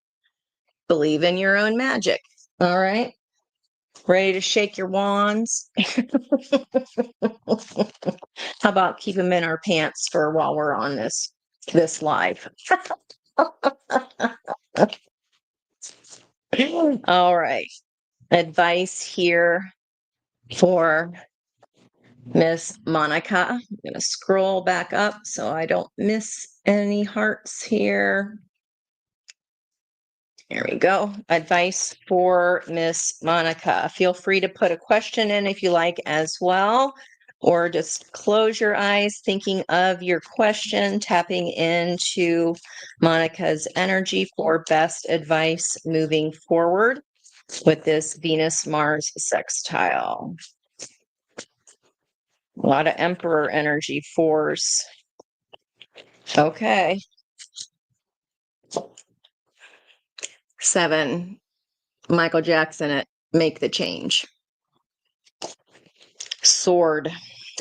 Believe in your own magic. All right. Ready to shake your wands? How about keep them in our pants for while we're on this live? All right. Advice here for Miss Monica. I'm going to scroll back up so I don't miss any hearts here. There we go. Advice for Miss Monica. Feel free to put a question in if you like as well, or just close your eyes thinking of your question, tapping into Monica's energy for best advice moving forward with this Venus-Mars sextile. A lot of Emperor energy force. Okay. 7. Michael Jackson it. Make the change. Sword.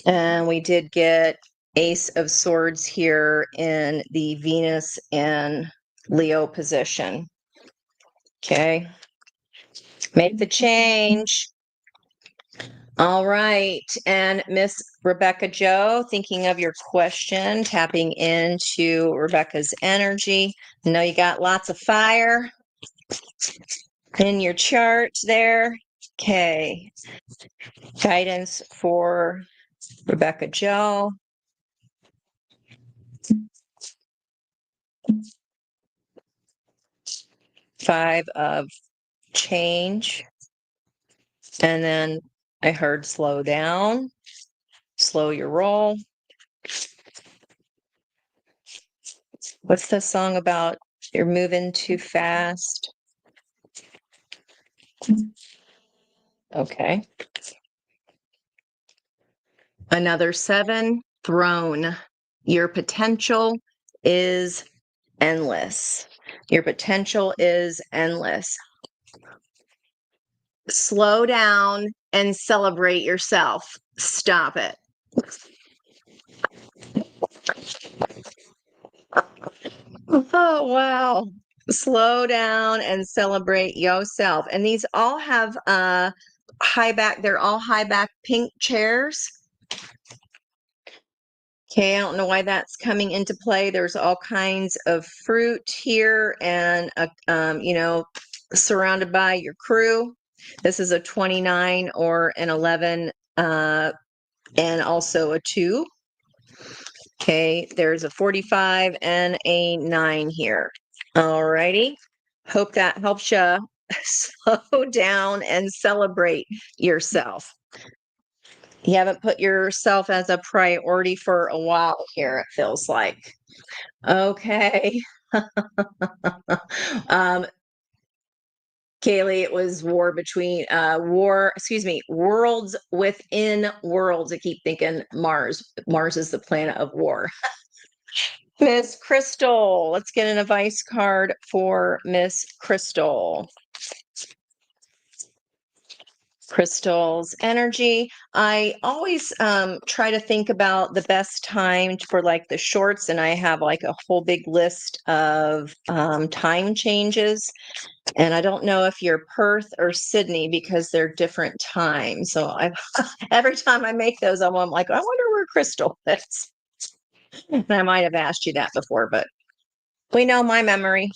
And we did get Ace of Swords here in the Venus and Leo position. Okay. Make the change. All right. And Miss Rebecca Joe, thinking of your question, tapping into Rebecca's energy. I know you got lots of fire in your chart there. Okay. Guidance for Rebecca Joe. Five of change. And then I heard slow down, slow your roll. What's the song about? You're moving too fast. Okay. Another 7, throne. Your potential is endless. Your potential is endless. Slow down and celebrate yourself. Stop it. Oh, wow. Slow down and celebrate yourself. And these all have high back, they're all high back pink chairs. Okay, I don't know why that's coming into play. There's all kinds of fruit here and, surrounded by your crew. This is a 29 or an 11 and also a 2. Okay, there's a 45 and a 9 here. All righty. Hope that helps you slow down and celebrate yourself. You haven't put yourself as a priority for a while here, it feels like. Okay. Kaylee, it was worlds within worlds. I keep thinking Mars. Mars is the planet of war. Miss Crystal, let's get an advice card for Miss Crystal. Crystals, energy. I always try to think about the best time for like the shorts, and I have like a whole big list of time changes. And I don't know if you're Perth or Sydney because they're different times. So I every time I make those, I'm like, I wonder where Crystal is. And I might have asked you that before, but we know my memory.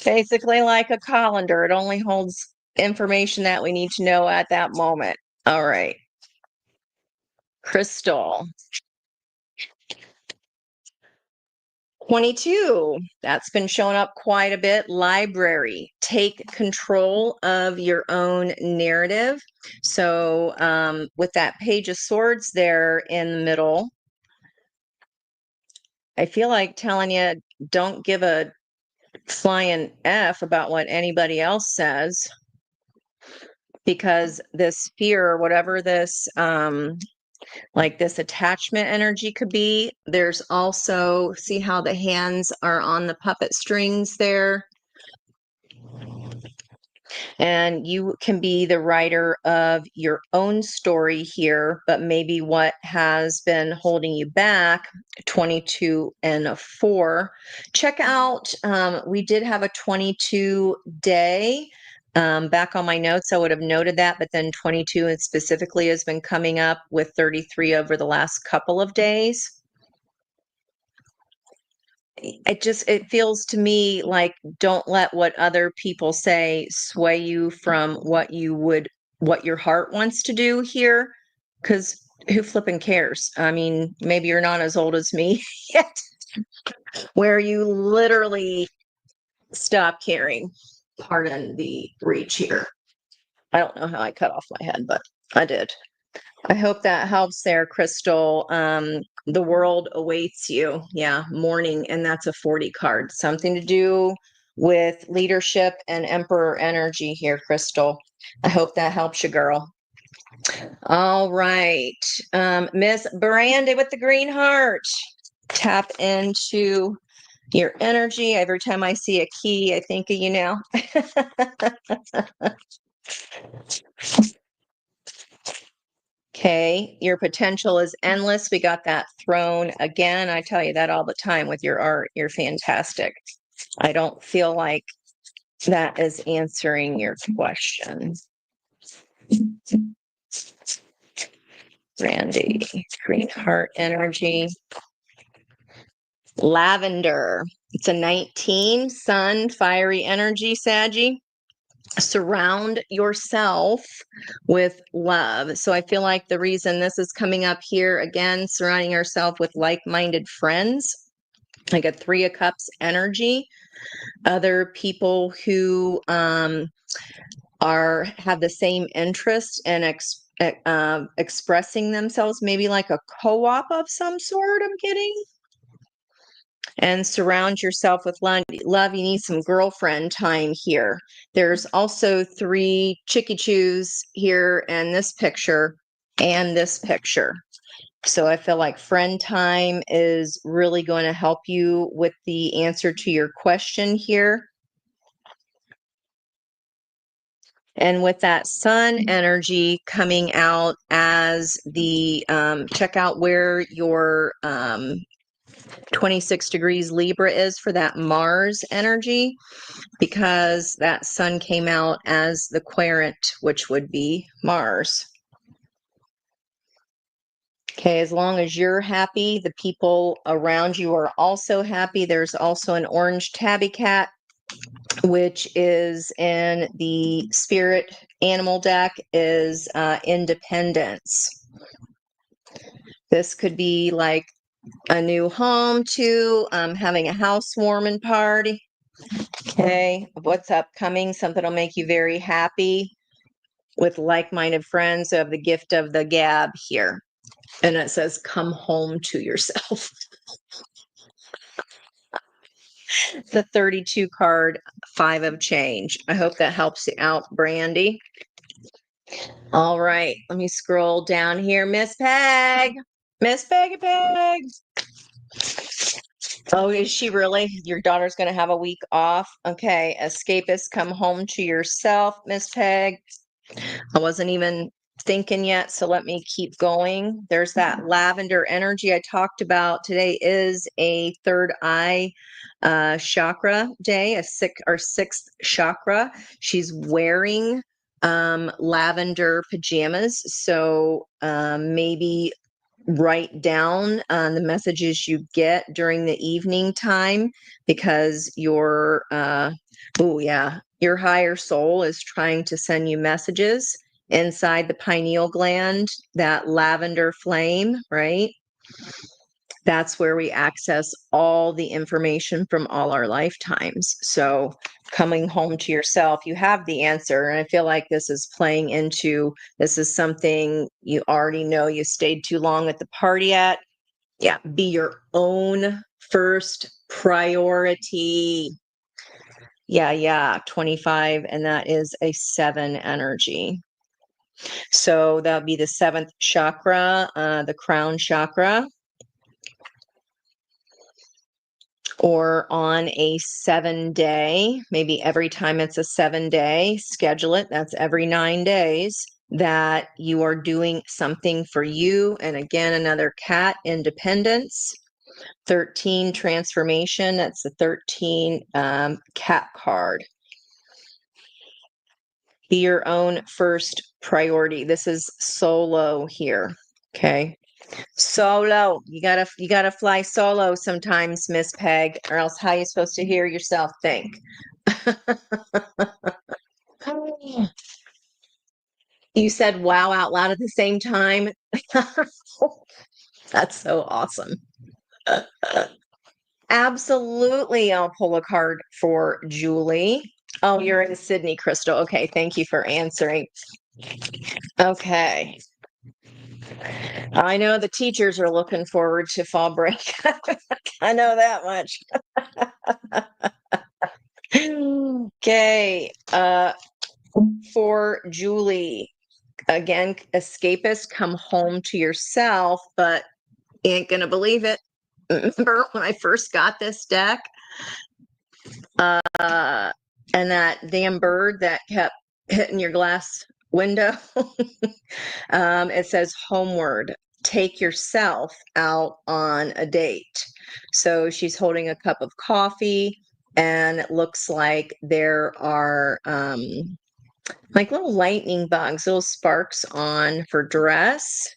Basically, like a colander, it only holds information that we need to know at that moment. All right. Crystal. 22. That's been showing up quite a bit. Library. Take control of your own narrative. So, with that Page of Swords there in the middle, I feel like telling you don't give a flying F about what anybody else says, because this fear, whatever this like this attachment energy could be, there's also, see how the hands are on the puppet strings there, and you can be the writer of your own story here, but maybe what has been holding you back. 22 and a 4. Check out, we did have a 22 day. Back on my notes, I would have noted that, but then 22 and specifically has been coming up with 33 over the last couple of days. It feels to me like don't let what other people say sway you from what your heart wants to do here, because who flipping cares? I mean, maybe you're not as old as me yet, where you literally stop caring. Pardon the reach here. I don't know how I cut off my head, but I did. I hope that helps there, Crystal. The world awaits you. Yeah, morning, and that's a 40 card. Something to do with leadership and emperor energy here, Crystal. I hope that helps you, girl. All right. Miss Brandy with the green heart. Tap into your energy. Every time I see a key, I think of you now. Okay, your potential is endless. We got that throne again. I tell you that all the time with your art. You're fantastic. I don't feel like that is answering your question. Randy, green heart energy. Lavender. It's a 19, sun, fiery energy, Saggy. Surround yourself with love. So I feel like the reason this is coming up here again, surrounding yourself with like-minded friends, like a 3 of Cups energy, other people who have the same interest in expressing themselves, maybe like a co-op of some sort, I'm getting. And surround yourself with love. You need some girlfriend time here. There's also 3 chicky chews here and this picture and this picture. So I feel like friend time is really going to help you with the answer to your question here. And with that sun energy coming out as the, check out where your 26 degrees Libra is for that Mars energy, because that sun came out as the querent, which would be Mars. Okay, as long as you're happy, the people around you are also happy. There's also an orange tabby cat, which is in the spirit animal deck, is independence. This could be like a new home too, having a housewarming party. Okay, what's upcoming? Something will make you very happy with like-minded friends. So have the gift of the gab here. And it says, come home to yourself. The 32 card, 5 of change. I hope that helps you out, Brandy. All right, let me scroll down here. Miss Peg. Miss Peggy Peg. Oh, is she really? Your daughter's going to have a week off? Okay. Escapist, come home to yourself, Miss Peg. I wasn't even thinking yet, so let me keep going. There's that lavender energy I talked about. Today is a third eye chakra day, our sixth chakra. She's wearing lavender pajamas, so maybe write down the messages you get during the evening time because your higher soul is trying to send you messages inside the pineal gland, that lavender flame, right? That's where we access all the information from all our lifetimes. So coming home to yourself, you have the answer. And I feel like this is playing into, this is something you already know you stayed too long at the party at. Yeah, be your own first priority. Yeah, 25, and that is a 7 energy. So that would be the 7th chakra, the crown chakra. Or on a 7-day, maybe every time it's a 7-day, schedule it. That's every 9 days that you are doing something for you. And again, another cat, independence. 13, transformation. That's the 13 cat card. Be your own first priority. This is solo here. Okay. Solo. You gotta fly solo sometimes, Miss Peg, or else how you supposed to hear yourself think? You said wow out loud at the same time. That's so awesome. Absolutely. I'll pull a card for Julie. Oh, you're in Sydney, Crystal. Okay, thank you for answering. Okay. I know the teachers are looking forward to fall break. I know that much. Okay. For Julie, again, escapist, come home to yourself, but you ain't gonna believe it. Remember when I first got this deck? And that damn bird that kept hitting your glass window. It says homeward, take yourself out on a date. So she's holding a cup of coffee, and it looks like there are like little lightning bugs, little sparks on her dress.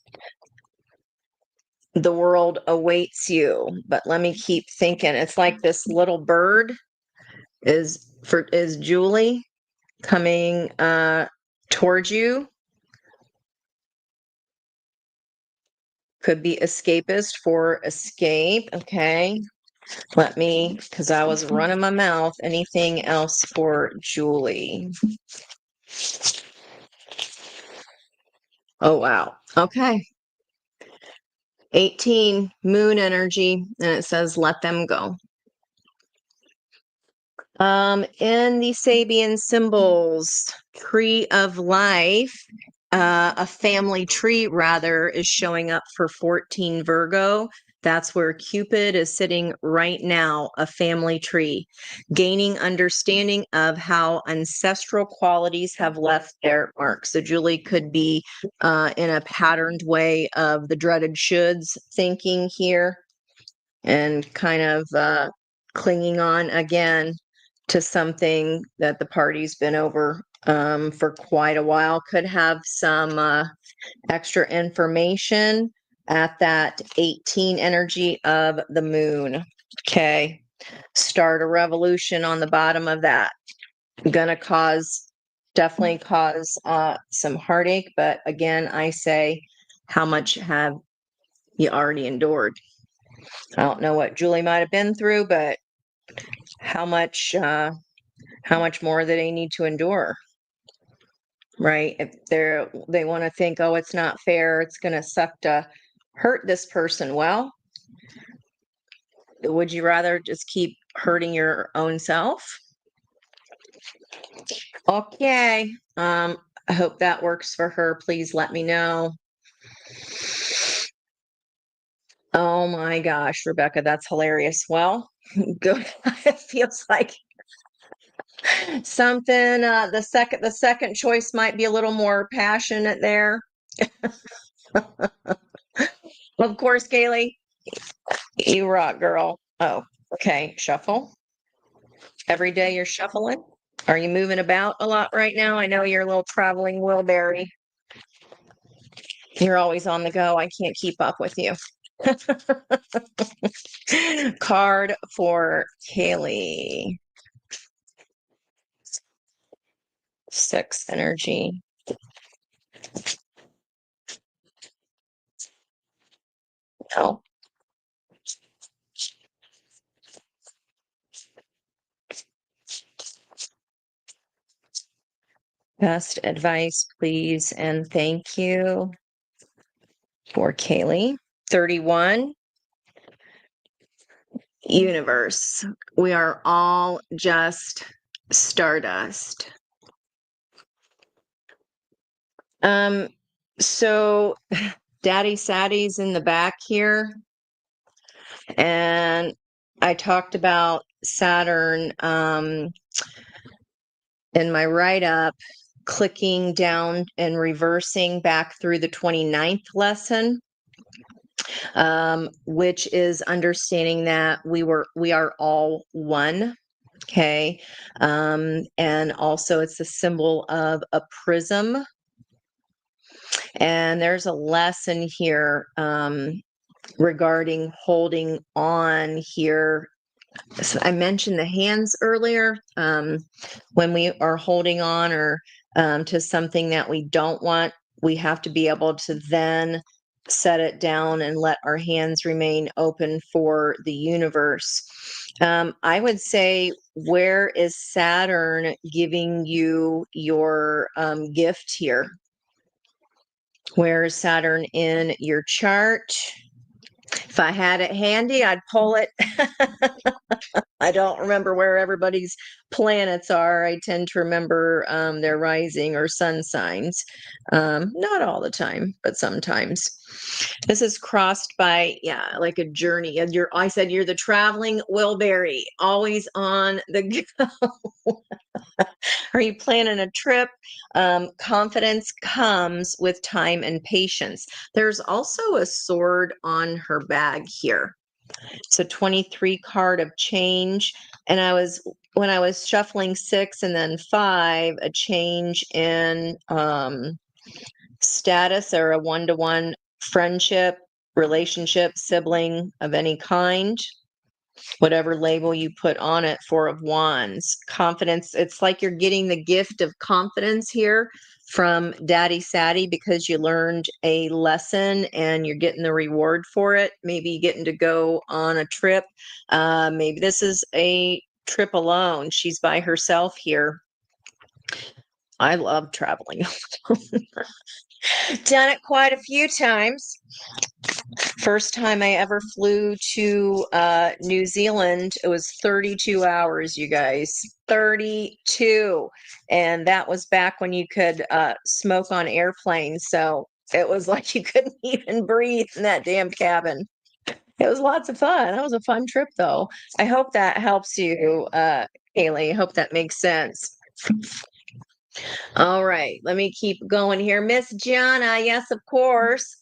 The world awaits you, but let me keep thinking. It's like this little bird is Julie coming towards you. Could be escapist for escape. Okay. Let me, because I was running my mouth. Anything else for Julie? Oh, wow. Okay. 18, moon energy, and it says let them go. In the Sabian symbols, tree of life, a family tree rather, is showing up for 14 Virgo. That's where Cupid is sitting right now, a family tree, gaining understanding of how ancestral qualities have left their mark. So Julie could be in a patterned way of the dreaded shoulds thinking here, and kind of clinging on again to something that the party's been over for quite a while. Could have some extra information at that 18 energy of the moon. Okay. Start a revolution on the bottom of that. Gonna definitely cause some heartache. But again, I say, how much have you already endured? I don't know what Julie might have been through, but how much more do they need to endure? Right? If they want to think, oh, it's not fair, it's going to suck to hurt this person. Well, would you rather just keep hurting your own self? Okay. I hope that works for her. Please let me know. Oh my gosh, Rebecca, that's hilarious. Well, good. It feels like something the second choice might be a little more passionate there. Of course, Kaylee, you rock, girl. Oh, okay. Shuffle. Every day you're shuffling. Are you moving about a lot right now? I know you're a little traveling Wilberry. You're always on the go. I can't keep up with you. Card for Kaylee. Six energy. No. Best advice, please, and thank you for Kaylee. 31. Universe. We are all just stardust. Um, so Daddy Sadie's in the back here, and I talked about Saturn in my write-up, clicking down and reversing back through the 29th lesson, which is understanding that we are all one. Okay. And also it's a symbol of a prism. And there's a lesson here regarding holding on here. So I mentioned the hands earlier. When we are holding on or to something that we don't want, we have to be able to then set it down and let our hands remain open for the universe. I would say, where is Saturn giving you your gift here? Where is Saturn in your chart? If I had it handy, I'd pull it. I don't remember where everybody's planets are. I tend to remember their rising or sun signs. Not all the time, but sometimes. This is crossed by, yeah, like a journey. And I said you're the traveling Wilberry, always on the go. Are you planning a trip? Confidence comes with time and patience. There's also a sword on her bag here. So 23 card of change. And when I was shuffling 6 and then 5, a change in status or a one-to-one friendship, relationship, sibling of any kind, whatever label you put on it. 4 of Wands, confidence. It's like you're getting the gift of confidence here from Daddy Sadie because you learned a lesson and you're getting the reward for it. Maybe getting to go on a trip. Maybe this is a trip alone. She's by herself here. I love traveling. Done it quite a few times. First time I ever flew to New Zealand, it was 32 hours, you guys. 32. And that was back when you could smoke on airplanes. So it was like you couldn't even breathe in that damn cabin. It was lots of fun. That was a fun trip, though. I hope that helps you, Haley. I hope that makes sense. All right, let me keep going here. Miss Gianna, yes, of course.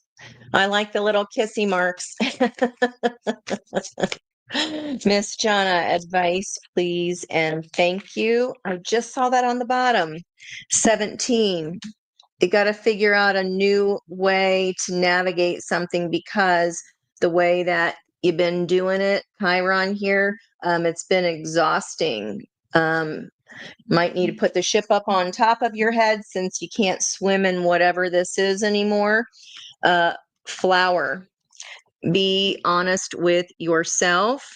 I like the little kissy marks. Miss Jana, advice, please, and thank you. I just saw that on the bottom. 17. You got to figure out a new way to navigate something because the way that you've been doing it, Chiron here, it's been exhausting. Might need to put the ship up on top of your head since you can't swim in whatever this is anymore. Flower. Be honest with yourself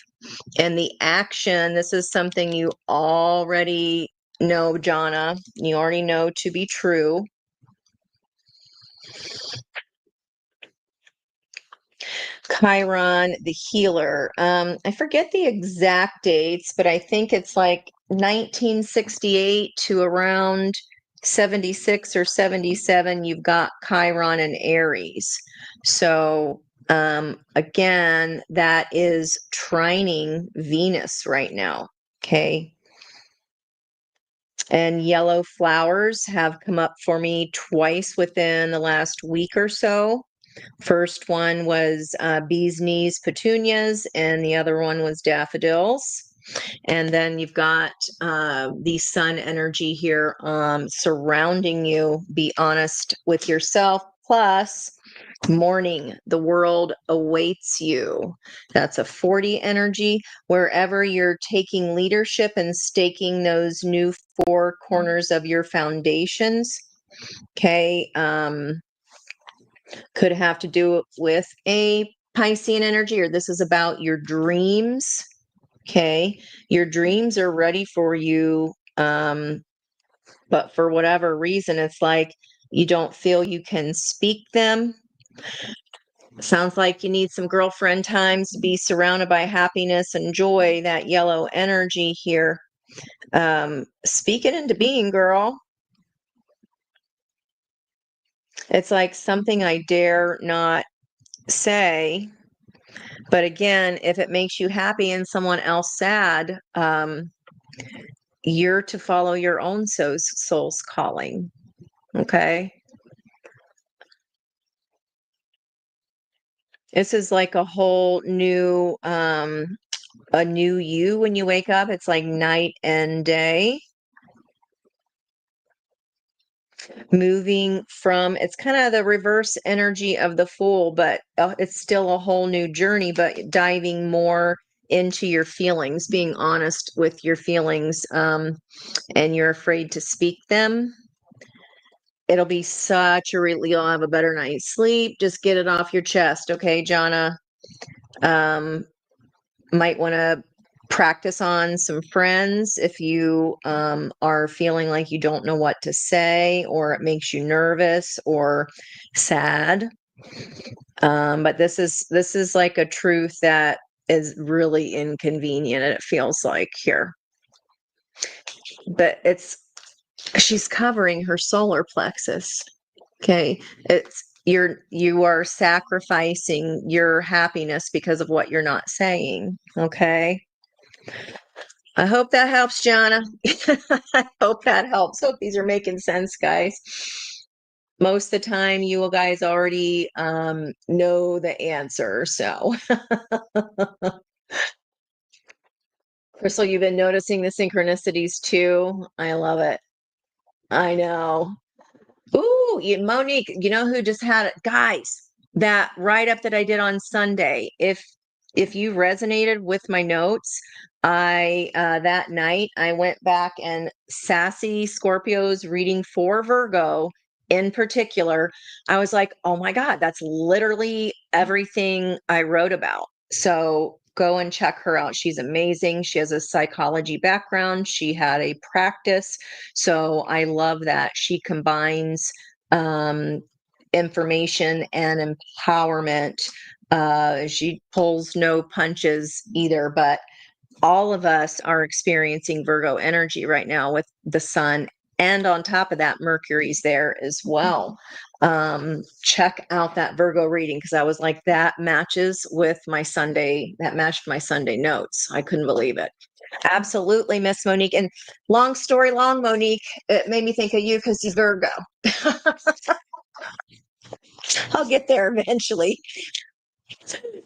and the action. This is something you already know, Jana. You already know to be true. Chiron, the healer. I forget the exact dates, but I think it's like 1968 to around 76 or 77. You've got Chiron and Aries. So Again, that is trining Venus right now. Okay. And yellow flowers have come up for me twice within the last week or so. First one was bee's knees petunias, and the other one was daffodils. And then you've got the sun energy here surrounding you. Be honest with yourself. Plus, morning, the world awaits you. That's a 40 energy. Wherever you're taking leadership and staking those new four corners of your foundations. Okay. Could have to do with a Piscean energy, or this is about your dreams. Okay. Your dreams are ready for you. But for whatever reason, it's like you don't feel you can speak them. Sounds like you need some girlfriend times to be surrounded by happiness and joy, that yellow energy here. Speak it into being, girl. It's like something I dare not say. But again, if it makes you happy and someone else sad, you're to follow your own soul's calling. Okay. This is like a new you when you wake up. It's like night and day. Moving from, it's kind of the reverse energy of the Fool, but it's still a whole new journey, but diving more into your feelings, being honest with your feelings, and you're afraid to speak them. It'll be such a relief. You'll have a better night's sleep. Just get it off your chest. Okay, Jonna. Might want to practice on some friends if you are feeling like you don't know what to say, or it makes you nervous or sad. But this is like a truth that is really inconvenient, it feels like here. But she's covering her solar plexus. Okay. You are sacrificing your happiness because of what you're not saying. Okay. I hope that helps, Jana. I hope that helps. Hope these are making sense, guys. Most of the time, you guys already know the answer. So, Crystal, you've been noticing the synchronicities too. I love it. I know. Ooh, Monique, you know who just had it? Guys, that write-up that I did on Sunday. If you resonated with my notes, I that night I went back and Sassy Scorpio's reading for Virgo in particular. I was like, oh my God, that's literally everything I wrote about. So go and check her out. She's amazing. She has a psychology background. She had a practice. So I love that she combines information and empowerment. She pulls no punches either, but all of us are experiencing Virgo energy right now with the sun. And on top of that, Mercury's there as well. Check out that Virgo reading because I was like, that matches with that matched my Sunday notes. I couldn't believe it. Absolutely, Miss Monique. And long story long, Monique, it made me think of you because he's Virgo. I'll get there eventually.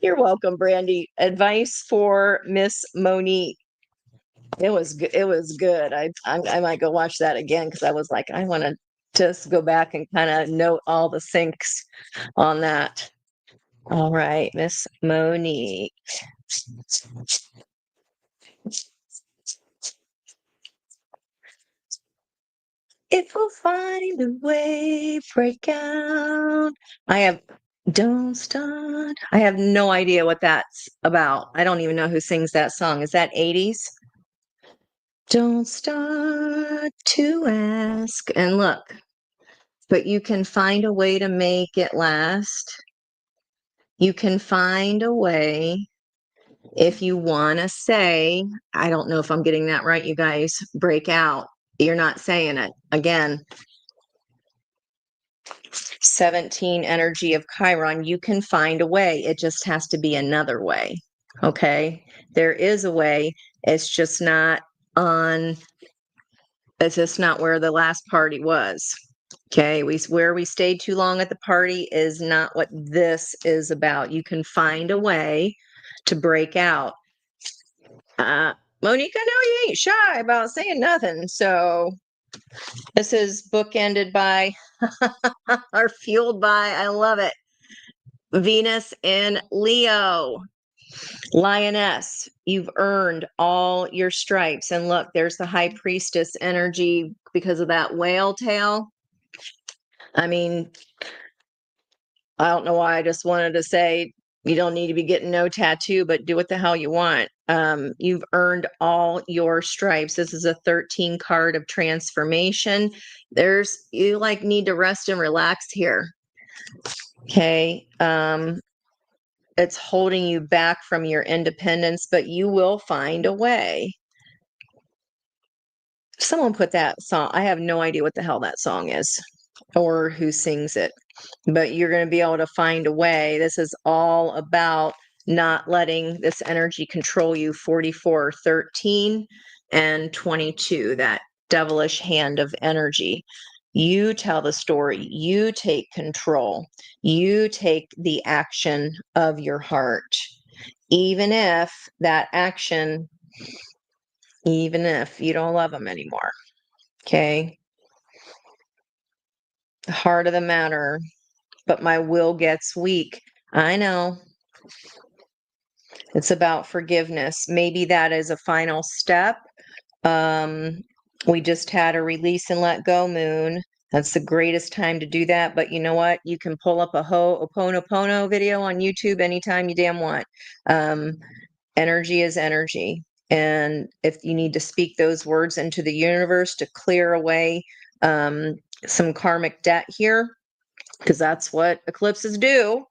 You're welcome, Brandy. Advice for Miss Monique. It was good. It was good. I might go watch that again because I was like, I want to just go back and kind of note all the syncs on that. All right, Miss Monique. It will find a way, break out. Don't start. I have no idea what that's about. I don't even know who sings that song. Is that 80s? Don't start to ask. And look, but you can find a way to make it last. You can find a way if you want to say, I don't know if I'm getting that right, you guys, break out. You're not saying it. Again, 17 energy of Chiron. You can find a way. It just has to be another way. Okay. There is a way. It's just not on, it's just not where the last party was. Okay. Where we stayed too long at the party is not what this is about. You can find a way to break out. Monica, no, you ain't shy about saying nothing. So this is bookended by or fueled by, I love it, Venus in Leo. Lioness, you've earned all your stripes. And look, there's the high priestess energy because of that whale tail. I mean, I don't know why I just wanted to say you don't need to be getting no tattoo, but do what the hell you want. You've earned all your stripes. This is a 13 card of transformation. You like need to rest and relax here. Okay. It's holding you back from your independence, but you will find a way. Someone put that song. I have no idea what the hell that song is or who sings it, but you're going to be able to find a way. This is all about not letting this energy control you. 44, 13, and 22, that devilish hand of energy. You tell the story. You take control. You take the action of your heart. Even if that action, even if you don't love them anymore. Okay. Heart of the matter, but my will gets weak. I know. It's about forgiveness. Maybe that is a final step. Um, we just had a release and let go moon. That's the greatest time to do that. But you know what? You can pull up a Ho'oponopono video on YouTube anytime you damn want. Energy is energy. And if you need to speak those words into the universe to clear away some karmic debt here, because that's what eclipses do,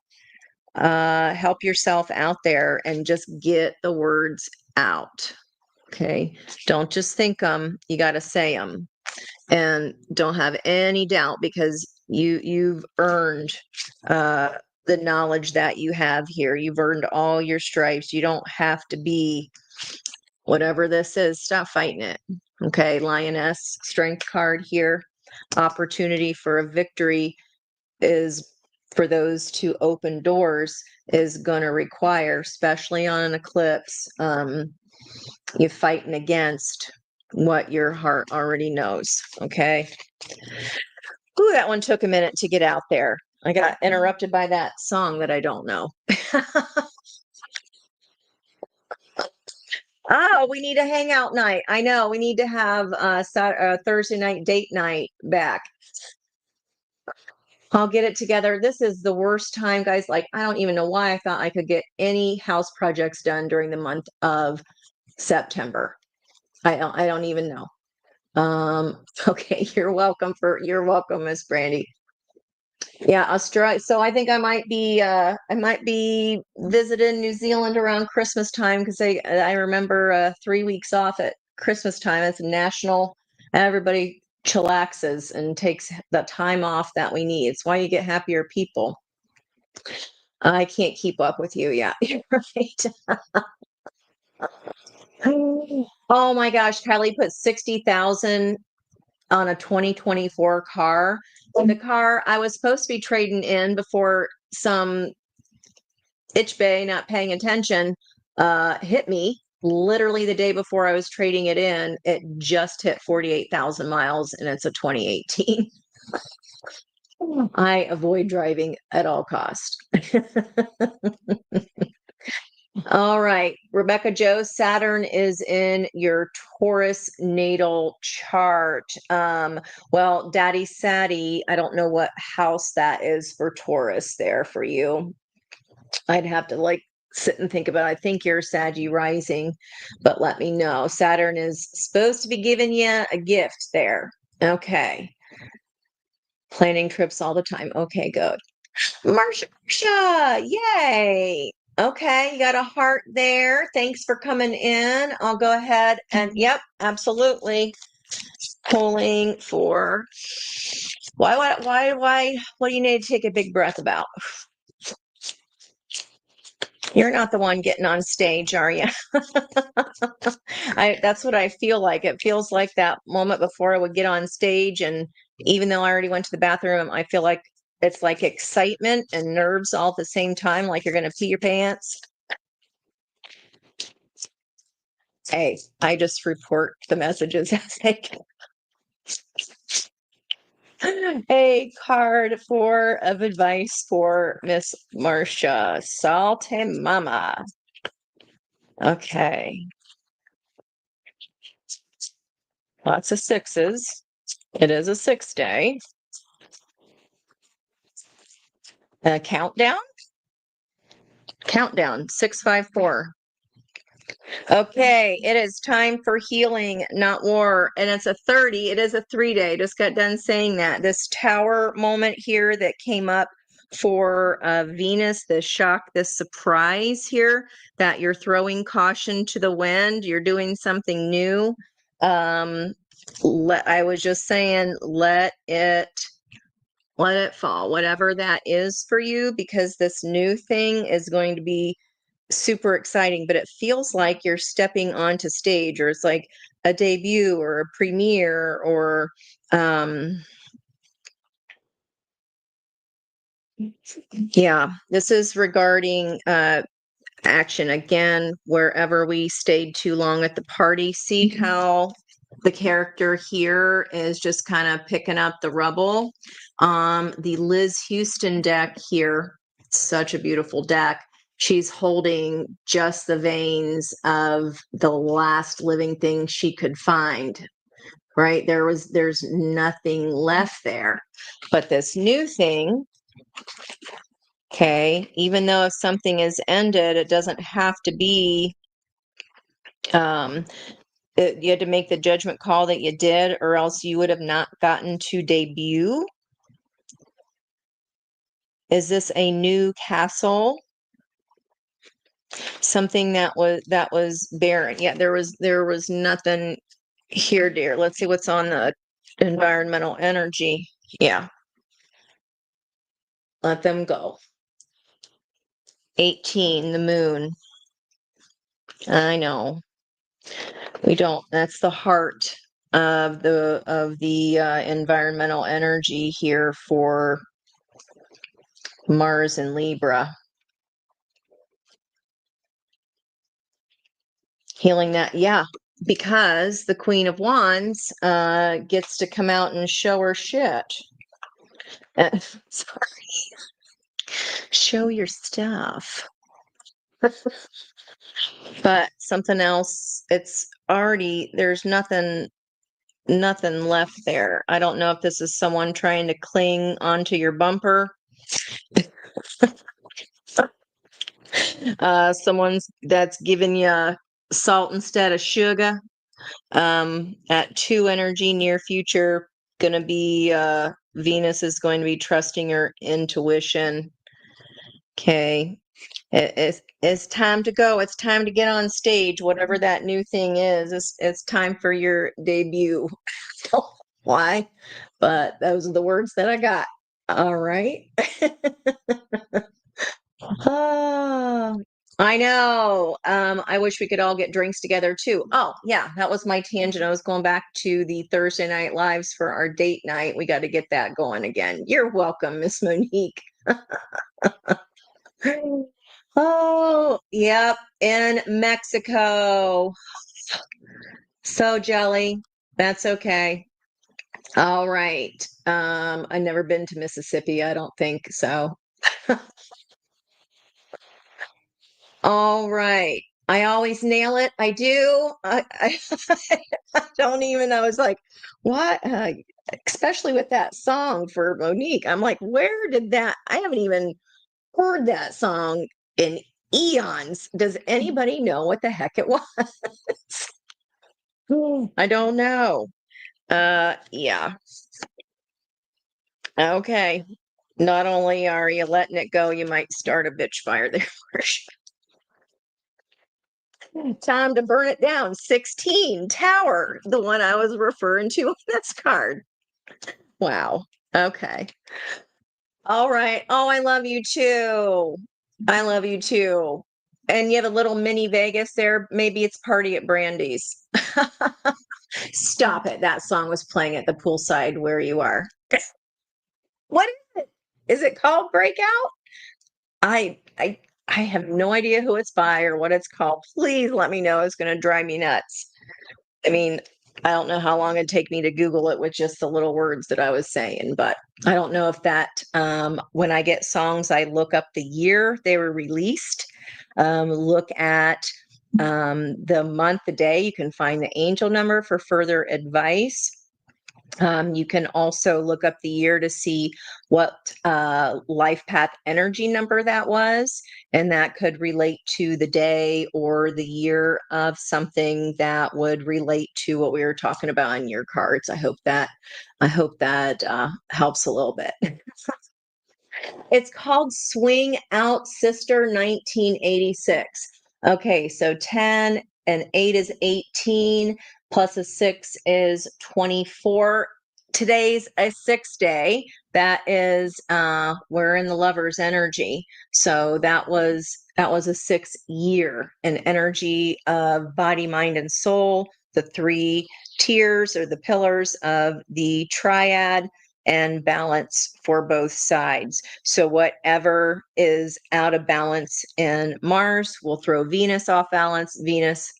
help yourself out there and just get the words out. Okay. Don't just think them, you got to say them. And don't have any doubt because you've earned the knowledge that you have here. You've earned all your stripes. You don't have to be whatever this is. Stop fighting it. Okay, Lioness, strength card here. Opportunity for a victory is for those to open doors is going to require, especially on an eclipse, you fighting against what your heart already knows. Okay. Ooh, that one took a minute to get out there. I got interrupted by that song that I don't know. Oh, we need a hangout night. I know we need to have a Thursday night date night back. I'll get it together. This is the worst time, guys. Like, I don't even know why I thought I could get any house projects done during the month of September. I don't even know. Okay, you're welcome, Miss Brandy. Yeah, Australia. So I think I might be visiting New Zealand around Christmas time because I remember 3 weeks off at Christmas time. It's national. Everybody chillaxes and takes the time off that we need. It's why you get happier people. I can't keep up with you. Yeah, you're right. Oh my gosh, Kelly put 60,000 on a 2024 car. The car I was supposed to be trading in before some itch bay not paying attention hit me literally the day before I was trading it in. It just hit 48,000 miles and it's a 2018. I avoid driving at all costs. All right, Rebecca Joe, Saturn is in your Taurus natal chart. Well, Daddy Sadie, I don't know what house that is for Taurus there for you. I'd have to like sit and think about it. I think you're Saggy rising, but let me know. Saturn is supposed to be giving you a gift there. Okay. Planning trips all the time. Okay, good. Marsha, yay. Okay, you got a heart there. Thanks for coming in. I'll go ahead and, yep, absolutely. Pulling for What do you need to take a big breath about? You're not the one getting on stage, are you? That's what I feel like. It feels like that moment before I would get on stage, and even though I already went to the bathroom, I feel like it's like excitement and nerves all at the same time, like you're going to pee your pants. Hey, I just report the messages as they come. A card of advice for Miss Marcia. Salte Mama. Okay. Lots of sixes. It is a 6 day. Countdown? Countdown 654. Okay, it is time for healing, not war. And it's a 30. It is a 3 day. Just got done saying that. This tower moment here that came up for Venus, the shock, this surprise here that you're throwing caution to the wind. You're doing something new. I was just saying, let it fall, whatever that is for you, because this new thing is going to be super exciting, but it feels like you're stepping onto stage, or it's like a debut or a premiere, or yeah, this is regarding action again. Wherever we stayed too long at the party, see how the character here is just kind of picking up the rubble. The Liz Houston deck here, such a beautiful deck. She's holding just the veins of the last living thing she could find, right? There's nothing left there. But this new thing, okay, even though if something is ended, it doesn't have to be um you had to make the judgment call that you did, or else you would have not gotten to debut. Is this a new castle? Something that was barren. Yeah, there was nothing here, dear. Let's see what's on the environmental energy. Yeah, let them go. 18, the moon. I know. We don't. That's the heart of the environmental energy here for Mars and Libra. Healing that, yeah, because the Queen of Wands gets to come out and show her shit. Sorry, show your stuff. But something else, it's already, there's nothing left there. I don't know if this is someone trying to cling onto your bumper. Someone's that's giving you salt instead of sugar. At 2 energy, near future, gonna be Venus is going to be trusting her intuition. Okay. It's time to go. It's time to get on stage, whatever that new thing is. It's time for your debut. Why? But those are the words that I got. All right. Oh, I know. I wish we could all get drinks together too. Oh, yeah, that was my tangent. I was going back to the Thursday night lives for our date night. We got to get that going again. You're welcome, Miss Monique. Oh, yep, in Mexico. So jelly. That's okay. All right. I've never been to Mississippi. I don't think so. All right. I always nail it. I do. I don't even, I was like, what? Especially with that song for Monique. I'm like, where did that? I haven't even heard that song in eons. Does anybody know what the heck it was? I don't know. Yeah. Okay. Not only are you letting it go, you might start a bitch fire there. Time to burn it down. 16, Tower, the one I was referring to on this card. Wow. Okay. All right. Oh, I love you too. I love you too. And you have a little mini Vegas there. Maybe it's Party at Brandy's. Stop it. That song was playing at the poolside where you are. What is it? Is it called Breakout? I I I have no idea who it's by or what it's called. Please let me know. It's going to drive me nuts. I mean, I don't know how long it'd take me to Google it with just the little words that I was saying, but I don't know if that, when I get songs, I look up the year they were released, look at the month, the day. You can find the angel number for further advice. You can also look up the year to see what life path energy number that was, and that could relate to the day or the year of something that would relate to what we were talking about in your cards. I hope that helps a little bit. It's called Swing Out Sister 1986. Okay, so 10 and 8 is 18, plus a 6 is 24. Today's a 6 day. That is we're in the lover's energy. So that was a 6 year, an energy of body, mind, and soul, the three tiers or the pillars of the triad, and balance for both sides. So whatever is out of balance in Mars will throw Venus off balance. Venus,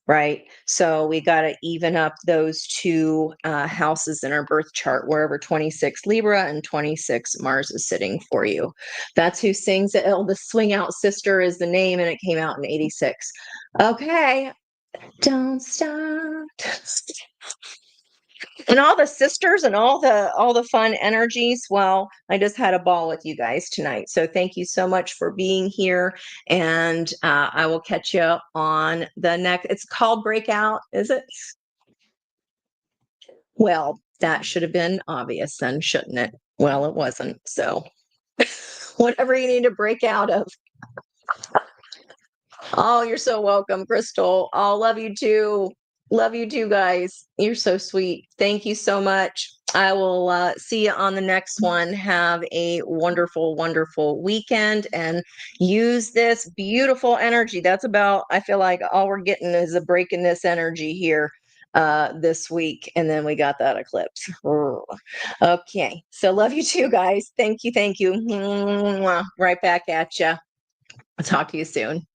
right? So we got to even up those two houses in our birth chart, wherever 26 Libra and 26 Mars is sitting for you. That's who sings it. Oh, the Swing Out Sister is the name, and it came out in 86. Okay. Don't stop. And all the sisters and all the fun energies. Well, I just had a ball with you guys tonight, so thank you so much for being here, and I will catch you on the next. It's called Breakout, is it? Well, that should have been obvious then, shouldn't it? Well, it wasn't. So whatever you need to break out of. Oh, you're so welcome, Crystal. Oh, love you too. Love you too, guys. You're so sweet. Thank you so much. I will see you on the next one. Have a wonderful, wonderful weekend and use this beautiful energy. That's about, I feel like all we're getting is a break in this energy here this week. And then we got that eclipse. Okay. So love you too, guys. Thank you. Thank you. Right back at you. I'll talk to you soon.